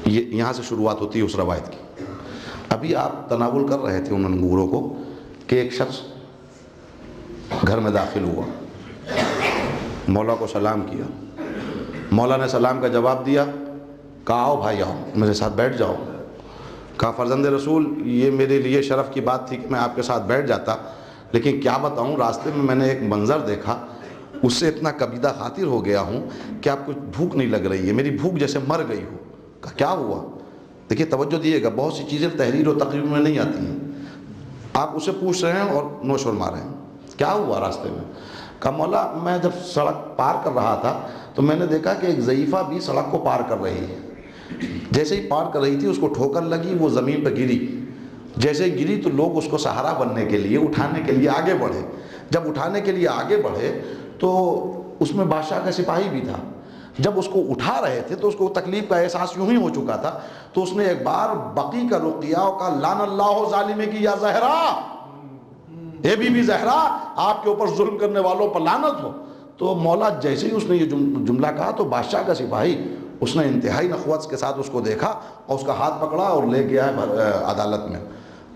یہ یہاں سے شروعات ہوتی ہے اس روایت کی. ابھی آپ تناول کر رہے تھے ان انگوروں کو کہ ایک شخص گھر میں داخل ہوا, مولا کو سلام کیا. مولا نے سلام کا جواب دیا, کہا آؤ بھائی آؤ میرے ساتھ بیٹھ جاؤ. کہا فرزند رسول یہ میرے لیے شرف کی بات تھی کہ میں آپ کے ساتھ بیٹھ جاتا, لیکن کیا بتاؤں راستے میں نے ایک منظر دیکھا, اس سے اتنا کبیدہ خاطر ہو گیا ہوں کہ آپ کو بھوک نہیں لگ رہی ہے, میری بھوک جیسے مر گئی ہو. کہا کیا ہوا؟ دیکھیے توجہ دیئے گا, بہت سی چیزیں تحریر و تقریر میں نہیں آتی ہیں. آپ اسے پوچھ رہے ہیں اور نوش فرما رہے ہیں کیا ہوا راستے میں. کہا مولا میں جب سڑک پار کر رہا تھا تو میں نے دیکھا کہ ایک ضعیفہ بھی سڑک کو پار کر رہی ہے. جیسے ہی پار کر رہی تھی اس کو ٹھوکر لگی, وہ زمین پہ گری. جیسے گری تو لوگ اس کو سہارا بننے کے لیے اٹھانے کے لیے آگے بڑھے. جب اٹھانے کے لیے آگے بڑھے تو اس میں بادشاہ کا سپاہی بھی تھا. جب اس کو اٹھا رہے تھے تو اس کو تکلیف کا احساس یوں ہی ہو چکا تھا, تو اس نے ایک بار بقی کا رخ کیا اور کہا لعن اللہ ظالم کی یا زہرا, اے بی بی زہرا آپ کے اوپر ظلم کرنے والوں پر لعنت ہو. تو مولا جیسے ہی اس نے یہ جملہ کہا تو بادشاہ کا سپاہی اس نے انتہائی نخوت کے ساتھ اس کو دیکھا اور اس کا ہاتھ پکڑا اور لے گیا ہے عدالت میں.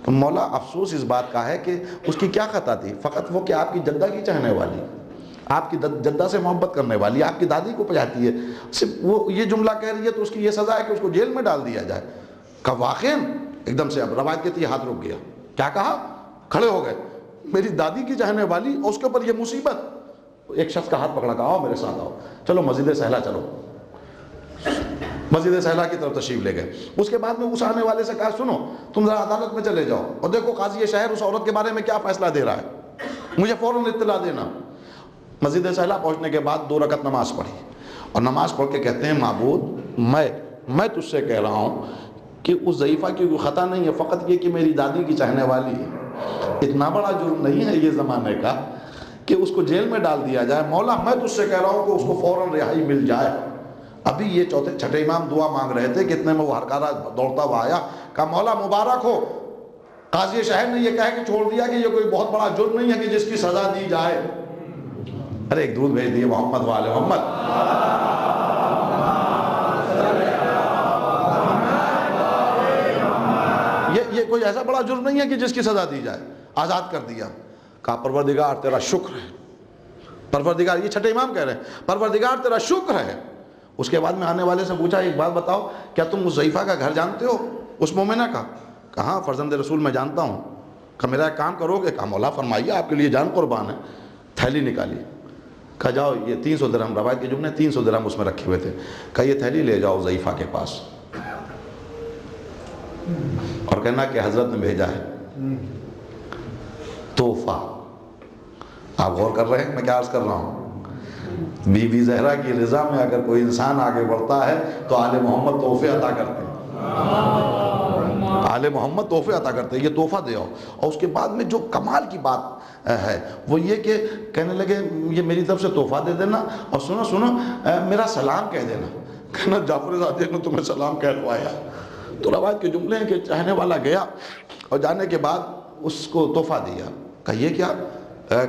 تو مولا افسوس اس بات کا ہے کہ اس کی کیا خطا تھی, فقط وہ کہ آپ کی جدہ کی چاہنے والی, آپ کی جدہ سے محبت کرنے والی, آپ کی دادی کو پجاتی ہے, صرف وہ یہ جملہ کہہ رہی ہے تو اس کی یہ سزا ہے کہ اس کو جیل میں ڈال دیا جائے. کہ واقعی ایک دم سے اب روایت کے ہاتھ رک گیا. کیا کہا؟ کھڑے ہو گئے, میری دادی کی چاہنے والی اور اس کے اوپر یہ مصیبت. ایک شخص کا ہاتھ پکڑا, کہا آؤ میرے ساتھ آؤ, چلو مسجد سہلا چلو. مسجد سہلا کی طرف تشریف لے گئے. اس کے بعد میں اس آنے والے سے کہا سنو تم ذرا عدالت میں چلے جاؤ اور دیکھو قاضی شہر اس عورت کے بارے میں کیا فیصلہ دے رہا ہے. مجھے فوراً اطلاع دینا۔ مسجد صحلہ پہنچنے کے بعد 2 رکعت نماز پڑھی، اور نماز پڑھ کے کہتے ہیں معبود میں تجھ سے کہہ رہا ہوں کہ اس ضعیفہ کی کوئی خطا نہیں ہے، فقط یہ کہ میری دادی کی چاہنے والی ہے۔ اتنا بڑا جرم نہیں ہے یہ زمانے کا کہ اس کو جیل میں ڈال دیا جائے۔ مولا میں تجھ سے کہہ رہا ہوں کہ اس کو فوراً رہائی مل جائے۔ ابھی یہ چھٹے امام دعا مانگ رہے تھے کہ اتنے میں وہ ہرکارا دوڑتا ہوا آیا، کہا مولا مبارک ہو، قاضی شہر نے یہ کہہ کے چھوڑ دیا کہ یہ کوئی بہت بڑا جرم نہیں ہے کہ جس کی سزا دی جائے۔ ارے ایک درود بھیج دیے محمد وآل محمد۔ یہ کوئی ایسا بڑا جرم نہیں ہے کہ جس کی سزا دی جائے، آزاد کر دیا۔ کہا پروردگار تیرا شکر ہے، پروردگار، یہ چھٹے امام کہہ رہے ہیں، پروردگار تیرا شکر ہے۔ اس کے بعد میں آنے والے سے پوچھا ایک بات بتاؤ، کیا تم اس ضعیفہ کا گھر جانتے ہو، اس مومنہ کا؟ کہا فرزند رسول میں جانتا ہوں۔ کہا میرا ایک کام کرو گے؟ کہا مولا فرمائیے، آپ کے لیے جان قربان ہے۔ تھیلی نکالی، کہا جاؤ یہ 300 درہم، روایت کے جملے 300 درہم اس میں رکھے ہوئے تھے، کہا یہ تھیلی لے جاؤ ضعیفہ کے پاس اور کہنا کہ حضرت نے بھیجا ہے تحفہ۔ آپ غور کر رہے ہیں میں کیا عرض کر رہا ہوں؟ بی بی زہرا کی رضا میں اگر کوئی انسان آگے بڑھتا ہے تو آل محمد تحفے عطا کرتے ہیں، آل محمد تحفے عطا کرتے ہیں، یہ تحفہ دے آؤ۔ اور اس کے بعد میں جو کمال کی بات ہے وہ یہ کہ کہنے لگے یہ میری طرف سے تحفہ دے دینا، اور سنو میرا سلام کہہ دینا۔ کہنا جعفر زادے نے تمہیں سلام کہلوایا؟ تو روایت کے جملے ہیں کہ چاہنے والا گیا اور جانے کے بعد اس کو تحفہ دیا۔ کہا یہ کیا؟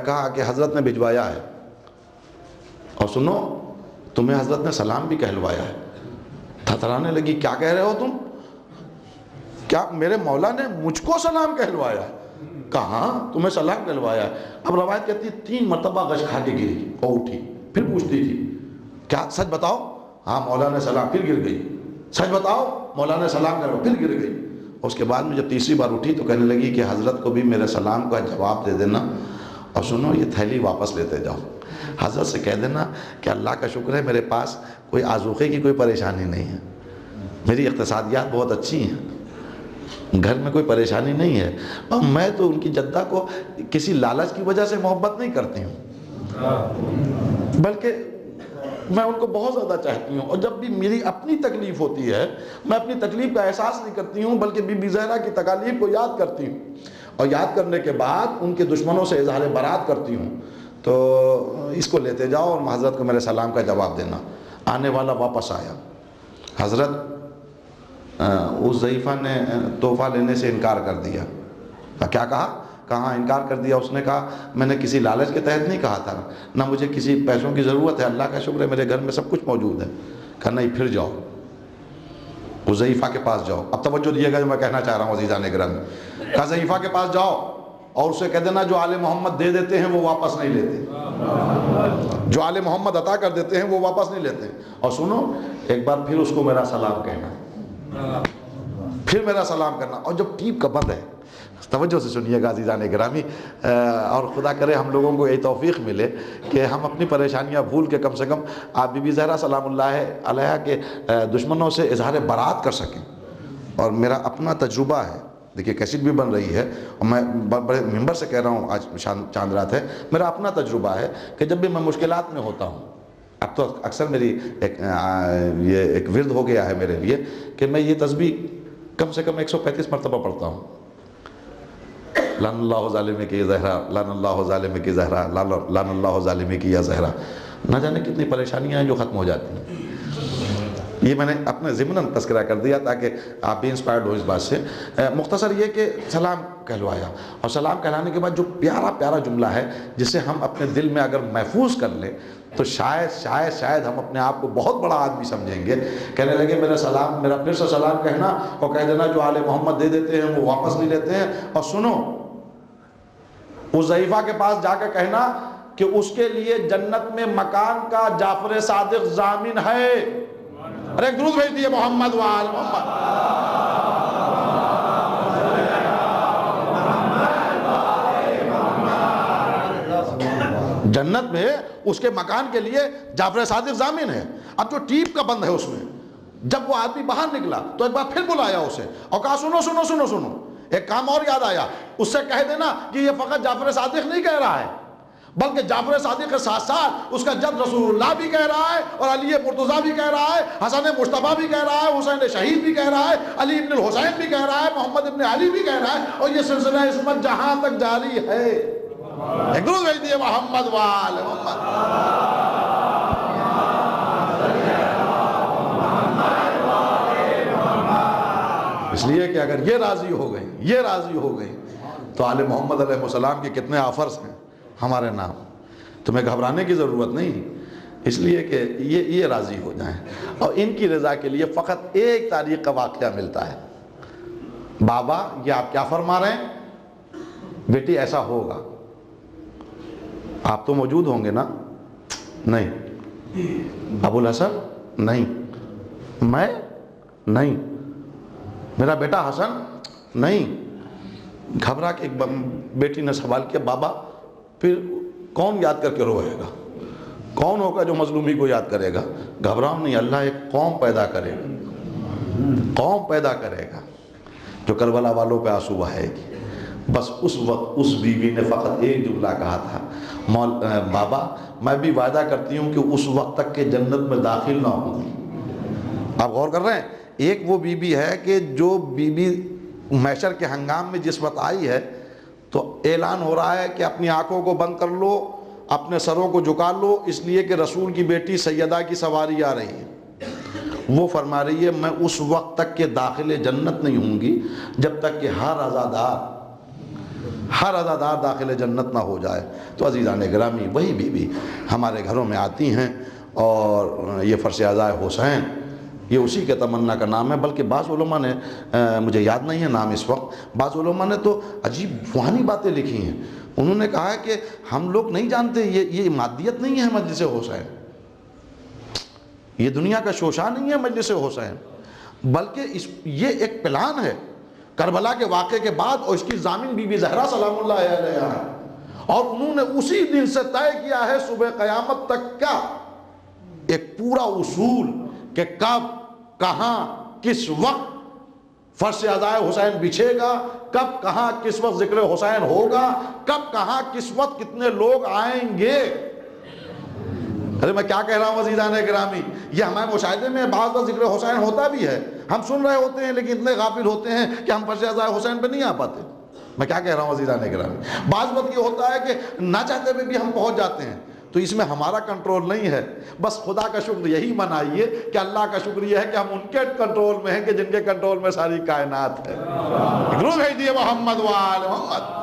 کہا کہ حضرت نے بھجوایا ہے، اور سنو تمہیں حضرت نے سلام بھی کہلوایا ہے۔ تھتھرانے لگی، کیا کہہ رہے ہو تم؟ کیا میرے مولا نے مجھ کو سلام کہلوایا ہے؟ کہا تمہیں سلام کہلوایا ہے۔ اب روایت کہتی ہے 3 مرتبہ غش کھا کے گری اور اٹھی، پھر پوچھتی تھی کیا سچ بتاؤ؟ ہاں مولا نے سلام، پھر گر گئی۔ سچ بتاؤ؟ مولا نے سلام کروا، پھر گر گئی۔ اس کے بعد میں جب تیسری بار اٹھی تو کہنے لگی کہ حضرت کو بھی میرے سلام کا جواب دے دینا، اور سنو یہ تھیلی واپس لیتے جاؤ۔ حضرت سے کہہ دینا کہ اللہ کا شکر ہے میرے پاس کوئی آذوقے کی کوئی پریشانی نہیں ہے، میری اقتصادیات بہت اچھی ہیں، گھر میں کوئی پریشانی نہیں ہے، اور میں تو ان کی جدہ کو کسی لالچ کی وجہ سے محبت نہیں کرتی ہوں، بلکہ میں ان کو بہت زیادہ چاہتی ہوں، اور جب بھی میری اپنی تکلیف ہوتی ہے میں اپنی تکلیف کا احساس نہیں کرتی ہوں بلکہ بی بی زہرا کی تکالیف کو یاد کرتی ہوں، اور یاد کرنے کے بعد ان کے دشمنوں سے اظہار برات کرتی ہوں۔ تو اس کو لیتے جاؤ اور حضرت کو میرے سلام کا جواب دینا۔ آنے والا واپس آیا، حضرت اس ضعیفہ نے تحفہ لینے سے انکار کر دیا۔ کیا کہا؟ کہاں انکار کر دیا؟ اس نے کہا میں نے کسی لالچ کے تحت نہیں کہا تھا، نہ مجھے کسی پیسوں کی ضرورت ہے، اللہ کا شکر ہے میرے گھر میں سب کچھ موجود ہے۔ کہا نہیں، پھر جاؤ اس ضعیفہ کے پاس جاؤ۔ اب توجہ دیے گا جو میں کہنا چاہ رہا ہوں عزیزان گرامی۔ کہا ضعیفہ کے پاس جاؤ اور اسے کہہ دینا جو آل محمد دے دیتے ہیں وہ واپس نہیں لیتے، جو آل محمد عطا کر دیتے ہیں وہ واپس نہیں لیتے۔ اور سنو ایک بار پھر اس کو میرا سلام کہنا، پھر میرا سلام کرنا۔ اور جب ٹیپ کا بند ہے، توجہ سے سنیے گا عزیزان گرامی، اور خدا کرے ہم لوگوں کو یہ توفیق ملے کہ ہم اپنی پریشانیاں بھول کے کم سے کم آپ بی بی زہرا سلام اللہ علیہ کے دشمنوں سے اظہار برات کر سکیں۔ اور میرا اپنا تجربہ ہے، دیکھیے کیسٹ بھی بن رہی ہے اور میں بڑے ممبر سے کہہ رہا ہوں، آج چاند رات ہے، میرا اپنا تجربہ ہے کہ جب بھی میں مشکلات میں ہوتا ہوں، اب تو اکثر میری ایک ورد ہو گیا ہے میرے لیے کہ میں یہ تسبیح کم سے کم 135 مرتبہ پڑھتا ہوں۔ لعن اللہ ظالم کی زہرا، لعن اللہ ظالم کی زہرا، لعن اللہ ظالم کی یا زہرا۔ نہ جانے کتنی پریشانیاں ہیں جو ختم ہو جاتی ہیں۔ یہ میں نے اپنے ضمناً تذکرہ کر دیا تاکہ آپ بھی انسپائرڈ ہو اس بات سے۔ مختصر یہ کہ سلام کہلوایا، اور سلام کہلانے کے بعد جو پیارا پیارا جملہ ہے جسے ہم اپنے دل میں اگر محفوظ کر لیں تو شاید ہم اپنے آپ کو بہت بڑا آدمی سمجھیں گے۔ کہنے لگے میرا پھر سے سلام کہنا اور کہہ دینا جو آل محمد دے دیتے ہیں وہ واپس نہیں لیتے ہیں۔ اور سنو اس ضعیفہ کے پاس جا کے کہنا کہ اس کے لیے جنت میں مکان کا جعفر صادق ضامن ہے۔ اور ایک درود بھیج دیے محمد وآل محمد۔ جنت میں اس کے مکان کے لیے جعفر صادق ضامن ہے۔ اب جو ٹیپ کا بند ہے اس میں، جب وہ آدمی باہر نکلا تو ایک بار پھر بلایا اسے اور کہا سنو ایک کام اور یاد آیا، اس سے کہہ دینا کہ یہ فقط جعفر صادق نہیں کہہ رہا ہے، بلکہ جعفر صادق کے ساتھ ساتھ اس کا جد رسول اللہ بھی کہہ رہا ہے، اور علی مرتضیٰ بھی کہہ رہا ہے، حسن مصطفیٰ بھی کہہ رہا ہے، حسین شہید بھی کہہ رہا ہے، علی ابن الحسین بھی کہہ رہا ہے، محمد ابن علی بھی کہہ رہا ہے، اور یہ سلسلہ عصمت جہاں تک جاری ہے۔ ایک درود بھیج دیے محمد وآل محمد۔ اس لیے کہ اگر یہ راضی ہو گئی تو آل محمد علیہ السلام کے کتنے آفرز ہیں ہمارے نام، تمہیں گھبرانے کی ضرورت نہیں، اس لیے کہ یہ راضی ہو جائیں۔ اور ان کی رضا کے لیے فقط ایک تاریخ کا واقعہ ملتا ہے، بابا یہ آپ کیا فرما رہے ہیں؟ بیٹی ایسا ہوگا، آپ تو موجود ہوں گے نا؟ نہیں۔ ابو الحسن؟ نہیں۔ میں؟ نہیں۔ میرا بیٹا حسن؟ نہیں۔ گھبرا کے ایک بیٹی نے سوال کیا، بابا پھر کون یاد کر کے روئے گا؟ کون ہوگا جو مظلومی کو یاد کرے گا؟ گھبراؤ نہیں، اللہ ایک قوم پیدا کرے گا جو کربلا والوں پہ آنسو بہائے گی۔ بس اس وقت اس بیوی نے فقط ایک جملہ کہا تھا، بابا میں بھی وعدہ کرتی ہوں کہ اس وقت تک کہ جنت میں داخل نہ ہوں۔ آپ غور کر رہے ہیں، ایک وہ بیوی ہے کہ جو بیوی محشر کے ہنگام میں جس وقت آئی ہے تو اعلان ہو رہا ہے کہ اپنی آنکھوں کو بند کر لو، اپنے سروں کو جھکا لو، اس لیے کہ رسول کی بیٹی سیدہ کی سواری آ رہی ہے۔ وہ فرما رہی ہے میں اس وقت تک کہ داخل جنت نہیں ہوں گی جب تک کہ ہر عزادار داخل جنت نہ ہو جائے۔ تو عزیزان گرامی، وہی بیوی ہمارے گھروں میں آتی ہیں، اور یہ فرش عزائے حسین یہ اسی کے تمنا کا نام ہے۔ بلکہ بعض علماء نے، مجھے یاد نہیں ہے نام اس وقت، بعض علماء نے تو عجیب روحانی باتیں لکھی ہیں۔ انہوں نے کہا ہے کہ ہم لوگ نہیں جانتے، یہ مادیت نہیں ہے مجلس حسین، یہ دنیا کا شوشہ نہیں ہے مجلس حسین، بلکہ یہ ایک پلان ہے کربلا کے واقعے کے بعد، اور اس کی ضامن بی بی زہرا سلام اللہ علیہا، اور انہوں نے اسی دن سے طے کیا ہے صبح قیامت تک کا ایک پورا اصول کہ کب، کہاں، کس وقت فرش عزائے حسین بچھے گا، کب کہاں کس وقت ذکر حسین ہوگا، کب کہاں کس وقت کتنے لوگ آئیں گے۔ ارے میں کیا کہہ رہا ہوں عزیزان گرامی، یہ ہمارے مشاہدے میں بعض بار ذکر حسین ہوتا بھی ہے، ہم سن رہے ہوتے ہیں لیکن اتنے غافل ہوتے ہیں کہ ہم فرش عزائے حسین پہ نہیں آ پاتے۔ میں کیا کہہ رہا ہوں عزیزان گرامی، بعض وقت یہ ہوتا ہے کہ نہ چاہتے ہوئے بھی ہم پہنچ جاتے ہیں، تو اس میں ہمارا کنٹرول نہیں ہے۔ بس خدا کا شکر یہی منائیے کہ اللہ کا شکر یہ ہے کہ ہم ان کے کنٹرول میں ہیں کہ جن کے کنٹرول میں ساری کائنات ہے۔ درود بھیج دیے محمد وآل محمد۔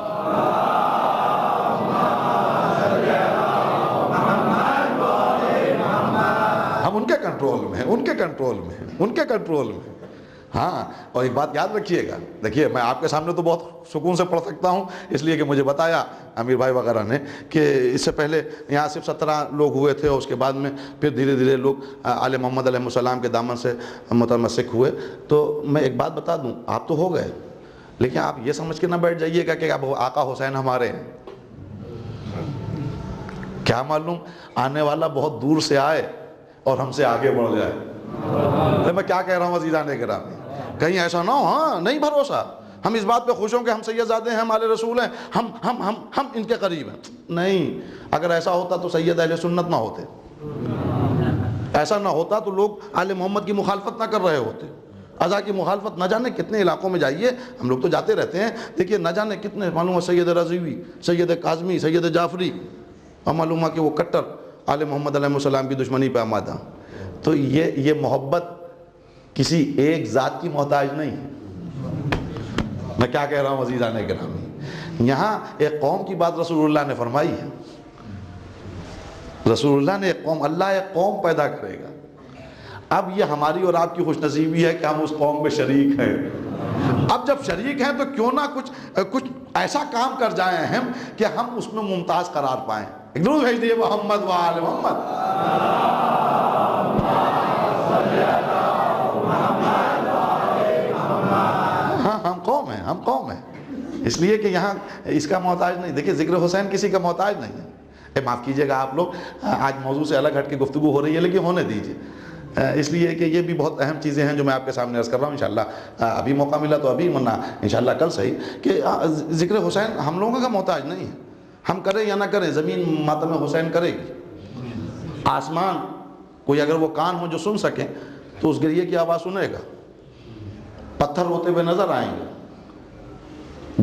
ہم ان کے کنٹرول میں ہیں، ان کے کنٹرول میں ہیں۔ ہاں، اور ایک بات یاد رکھیے گا، دیکھیے میں آپ کے سامنے تو بہت سکون سے پڑھ سکتا ہوں، اس لیے کہ مجھے بتایا امیر بھائی وغیرہ نے کہ اس سے پہلے یہاں صرف 17 لوگ ہوئے تھے، اور اس کے بعد میں پھر دھیرے دھیرے لوگ آل محمد علیہ السلام کے دامن سے متمسک ہوئے۔ تو میں ایک بات بتا دوں، آپ تو ہو گئے، لیکن آپ یہ سمجھ کے نہ بیٹھ جائیے گا کہ اب آقا حسین ہمارے ہیں۔ کیا معلوم آنے والا بہت دور سے آئے اور ہم سے آگے بڑھ جائے۔ میں کیا کہہ رہا ہوں عزیزان گرامی، کہیں ایسا نہ ہو، ہاں نہیں بھروسہ، ہم اس بات پہ خوش ہوں کہ ہم سیدزادے ہیں، ہمارے رسول ہیں، ہم ان کے قریب ہیں۔ نہیں، اگر ایسا ہوتا تو سید اہل سنت نہ ہوتے، ایسا نہ ہوتا تو لوگ آل محمد کی مخالفت نہ کر رہے ہوتے۔ ازا کی مخالفت نہ جانے کتنے علاقوں میں جائیے، ہم لوگ تو جاتے رہتے ہیں، دیکھیے نہ جانے کتنے، معلوم ہے سید رضوی، سید کاظمی، سید جعفری، اور معلوم ہے کہ وہ کٹر آل محمد علیہ السلام کی دشمنی پہ آمادہ۔ تو یہ محبت کسی ایک ذات کی محتاج نہیں ہے۔ میں کیا کہہ رہا ہوں عزیزان گرامی، یہاں ایک قوم کی بات رسول اللہ نے فرمائی ہے، رسول اللہ نے ایک قوم، اللہ ایک قوم پیدا کرے گا۔ اب یہ ہماری اور آپ کی خوش نصیبی ہے کہ ہم اس قوم میں شریک ہیں۔ اب جب شریک ہیں تو کیوں نہ کچھ ایسا کام کر جائیں ہم کہ ہم اس میں ممتاز قرار پائیں۔ ایک درود بھیج دیے محمد وآل محمد۔ ہاں ہم قوم ہیں، اس لیے کہ یہاں اس کا محتاج نہیں۔ دیکھیں ذکر حسین کسی کا محتاج نہیں ہے۔ معاف کیجئے گا آپ لوگ، آج موضوع سے الگ ہٹ کے گفتگو ہو رہی ہے لیکن ہونے دیجئے۔ اس لیے کہ یہ بھی بہت اہم چیزیں ہیں جو میں آپ کے سامنے عرض کر رہا ہوں. انشاءاللہ ابھی موقع ملا تو ابھی، ورنہ انشاءاللہ کل صحیح. کہ ذکر حسین ہم لوگوں کا محتاج نہیں ہے، ہم کریں یا نہ کریں، زمین ماتم حسین کرے گی. آسمان کوئی اگر وہ کان ہو جو سن سکیں تو اس گریے کی آواز سنے گا، پتھر روتے ہوئے نظر آئیں گے،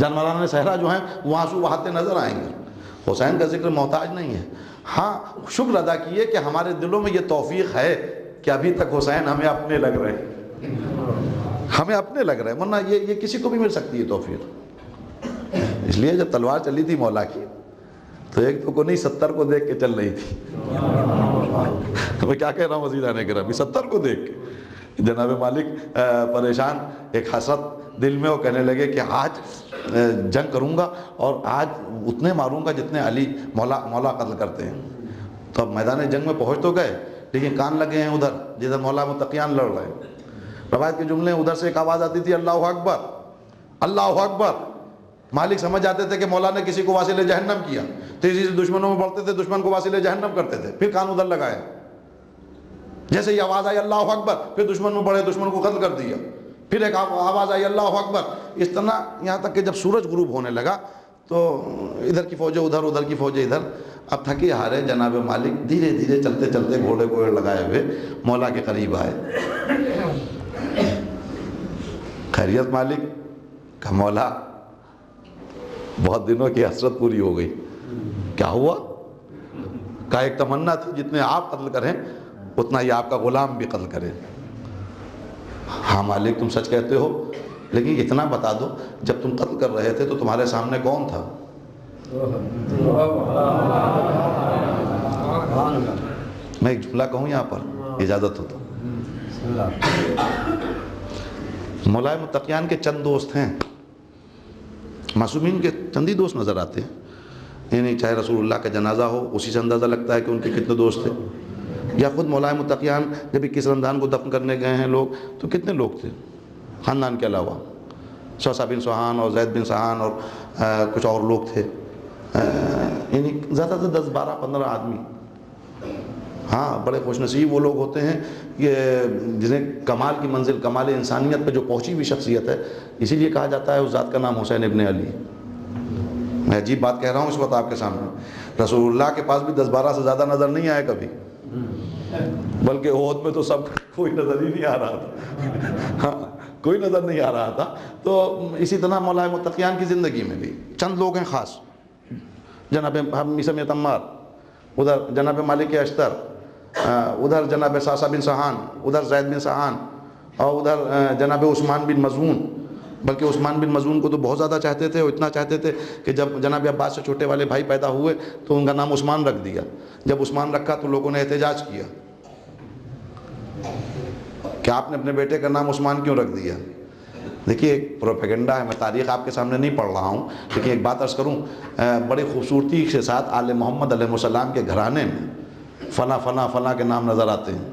جانوران صحرا جو ہیں وہ آنسو بہاتے نظر آئیں گے. حسین کا ذکر محتاج نہیں ہے. ہاں شکر ادا کیے کہ ہمارے دلوں میں یہ توفیق ہے کہ ابھی تک حسین ہمیں اپنے لگ رہے ہیں، ہمیں اپنے لگ رہے ہیں، ورنہ یہ کسی کو بھی مل سکتی ہے توفیق. اس لیے جب تلوار چلی تھی مولا کی تو ایک تو کو نہیں 70 کو دیکھ کے چل رہی تھی. میں کیا کہہ رہا ہوں عزیزان کرام، 70 کو دیکھ کے جناب مالک پریشان، ایک حسرت دل میں، وہ کہنے لگے کہ آج جنگ کروں گا اور آج اتنے ماروں گا جتنے علی مولا قتل کرتے ہیں. تو اب میدان جنگ میں پہنچ تو گئے لیکن کان لگے ہیں ادھر جدھر مولا متقیان لڑ رہے ہیں. روایت کے جملے ادھر سے ایک آواز آتی تھی اللہ اکبر اللہ اکبر. مالک سمجھ جاتے تھے کہ مولا نے کسی کو واصل جہنم کیا، تیزی سے دشمنوں میں بڑھتے تھے، دشمن کو واصل جہنم کرتے تھے، پھر کان ادھر لگائے. جیسے یہ آواز آئی اللہ اکبر، پھر دشمن میں بڑھے، دشمن کو قتل کر دیا. پھر ایک آواز آئی اللہ اکبر. اس طرح یہاں تک کہ جب سورج غروب ہونے لگا تو ادھر کی فوجیں ادھر، ادھر کی فوجیں ادھر. اب تھکی ہارے جناب مالک دھیرے دھیرے چلتے چلتے گھوڑے کو لگائے ہوئے مولا کے قریب آئے. خیریت مالک کا مولا، بہت دنوں کی حسرت پوری ہو گئی. کیا ہوا؟ کا ایک تمنا تھی جتنے آپ قتل کریں اتنا ہی آپ کا غلام بھی قتل کرے. ہاں مالک تم سچ کہتے ہو، لیکن اتنا بتا دو جب تم قتل کر رہے تھے تو تمہارے سامنے کون تھا؟ میں ایک جملہ کہوں یہاں پر اجازت ہو تو. مولا متقیان کے چند دوست ہیں، معصومین کے چند ہی دوست نظر آتے ہیں. یعنی چاہے رسول اللہ کا جنازہ ہو اسی سے اندازہ لگتا ہے کہ ان کے کتنے دوست تھے، یا خود مولا متقیان جب 21 رمضان کو دفن کرنے گئے ہیں لوگ تو کتنے لوگ تھے خاندان کے علاوہ. شوسا بن سوہان اور زید بن سہان اور کچھ اور لوگ تھے، یعنی زیادہ سے 10 12 15 آدمی. ہاں بڑے خوش نصیب وہ لوگ ہوتے ہیں کہ جنہیں کمال کی منزل، کمال انسانیت پہ جو پہنچی ہوئی شخصیت ہے. اسی لیے کہا جاتا ہے اس ذات کا نام حسین ابن علی. میں عجیب بات کہہ رہا ہوں اس وقت آپ کے سامنے. رسول اللہ کے پاس بھی 10 12 سے زیادہ نظر نہیں آئے کبھی، بلکہ احد میں تو سب کوئی نظر ہی نہیں آ رہا تھا. ہاں کوئی نظر نہیں آ رہا تھا. تو اسی طرح مولا متقیان کی زندگی میں بھی چند لوگ ہیں خاص، جناب میثم عمار، ادھر جناب مالک اشتر، ادھر جناب ساسا بن سہان، ادھر زید بن سہان، اور ادھر جناب عثمان بن مظعون. بلکہ عثمان بن مظعون کو تو بہت زیادہ چاہتے تھے، اور اتنا چاہتے تھے کہ جب جناب عباس سے چھوٹے والے بھائی پیدا ہوئے تو ان کا نام عثمان رکھ دیا. جب عثمان رکھا تو لوگوں نے احتجاج کیا کہ آپ نے اپنے بیٹے کا نام عثمان کیوں رکھ دیا. دیکھیے ایک پروپیگنڈا ہے، میں تاریخ آپ کے سامنے نہیں پڑھ رہا ہوں، لیکن ایک بات عرض کروں، بڑی خوبصورتی کے ساتھ آل محمد علیہ السلام کے گھرانے میں فلاں فلاں فلاں کے نام نظر آتے ہیں.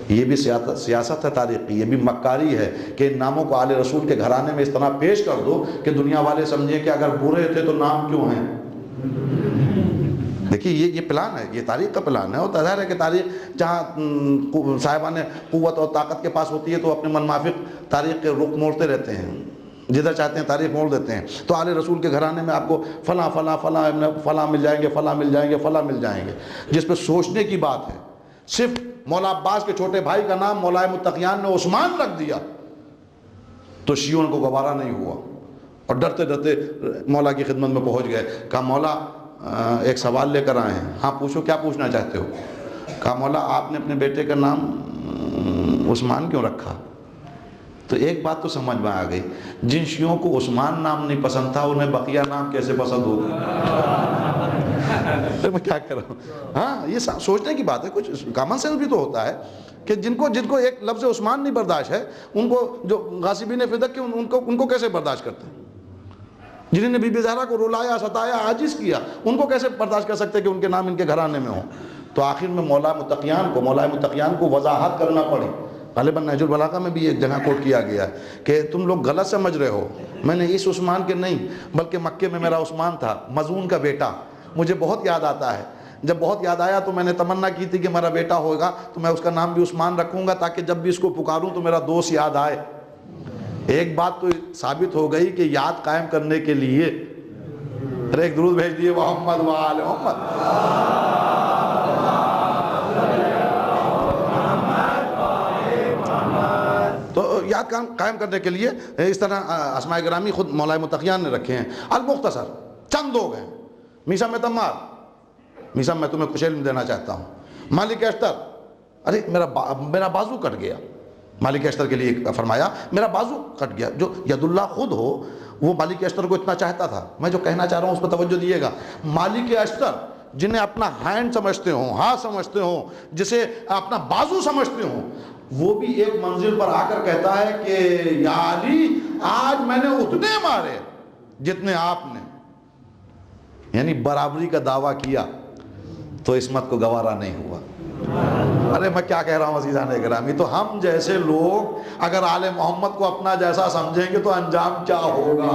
یہ بھی سیاست ہے تاریخ کی، یہ بھی مکاری ہے کہ ان ناموں کو آل رسول کے گھرانے میں اس طرح پیش کر دو کہ دنیا والے سمجھیں کہ اگر برے تھے تو نام کیوں ہیں. دیکھیے یہ پلان ہے، یہ تاریخ کا پلان ہے. اور ظاہر ہے کہ تاریخ جہاں صاحبان قوت اور طاقت کے پاس ہوتی ہے تو اپنے منمافق تاریخ کے رخ موڑتے رہتے ہیں، جدھر چاہتے ہیں تاریخ موڑ دیتے ہیں. تو آل رسول کے گھرانے میں آپ کو فلاں فلاں فلاں فلاں مل جائیں گے، فلاں مل جائیں گے، فلاں مل جائیں گے. جس پہ سوچنے کی بات ہے، صرف مولا عباس کے چھوٹے بھائی کا نام مولا متقیان نے عثمان رکھ دیا تو شیعوں کو گوارا نہیں ہوا، اور ڈرتے ڈرتے مولا کی خدمت میں پہنچ گئے. کہا مولا ایک سوال لے کر آئے ہیں. ہاں پوچھو کیا پوچھنا چاہتے ہو. کہا مولا آپ نے اپنے بیٹے کا نام عثمان کیوں رکھا. تو ایک بات تو سمجھ میں آ گئی، جن شیعوں کو عثمان نام نہیں پسند تھا انہیں بقیہ نام کیسے پسند ہوگا. میں کیا کہہ رہا ہوں. ہاں یہ سوچنے کی بات ہے، کچھ کامن سینس بھی تو ہوتا ہے کہ جن کو ایک لفظ عثمان نہیں برداشت ہے، ان کو جو غاصبین فدق کے ان کو کیسے برداشت کرتے ہیں. جنہوں نے بی بی زہرا کو رلایا، ستایا، عاجز کیا، ان کو کیسے برداشت کر سکتے کہ ان کے نام ان کے گھرانے میں ہوں. تو آخر میں مولا متقیان کو وضاحت کرنا پڑی. غالباً نہج البلاغہ میں بھی ایک جگہ کوٹ کیا گیا ہے کہ تم لوگ غلط سمجھ رہے ہو، میں نے اس عثمان کے نہیں بلکہ مکے میں میرا عثمان تھا، مظعون کا بیٹا. مجھے بہت یاد آتا ہے جب بہت یاد آیا تو میں نے تمنا کی تھی کہ میرا بیٹا ہوگا تو میں اس کا نام بھی عثمان رکھوں گا تاکہ جب بھی اس کو پکاروں تو میرا دوست یاد آئے۔ ایک بات تو ثابت ہو گئی کہ یاد قائم کرنے کے لیے ایک درود بھیج دیے محمد و آل محمد۔ تو یاد قائم کرنے کے لیے اس طرح اسماء گرامی خود مولا متقیان نے رکھے ہیں۔ المختصر چند لوگ ہیں۔ میسا میں تمار، میسا میں تمہیں کچھ علم دینا چاہتا ہوں۔ مالک اشتر، ارے میرا بازو کٹ گیا، مالک اشتر کے لیے فرمایا میرا بازو کٹ گیا۔ جو ید اللہ خود ہو وہ مالک اشتر کو اتنا چاہتا تھا۔ میں جو کہنا چاہ رہا ہوں اس پر توجہ دیے گا۔ مالک اشتر جنہیں اپنا ہینڈ سمجھتے ہوں، ہاتھ سمجھتے ہوں، جسے اپنا بازو سمجھتے ہوں، وہ بھی ایک منزل پر آ کر کہتا ہے کہ یا علی آج میں نے اتنے مارے جتنے آپ نے، یعنی برابری کا دعویٰ کیا تو عصمت کو گوارا نہیں ہوا۔ ارے میں کیا کہہ رہا ہوں عزیزان گرامی، تو ہم جیسے لوگ اگر آل محمد کو اپنا جیسا سمجھیں گے تو انجام کیا ہوگا؟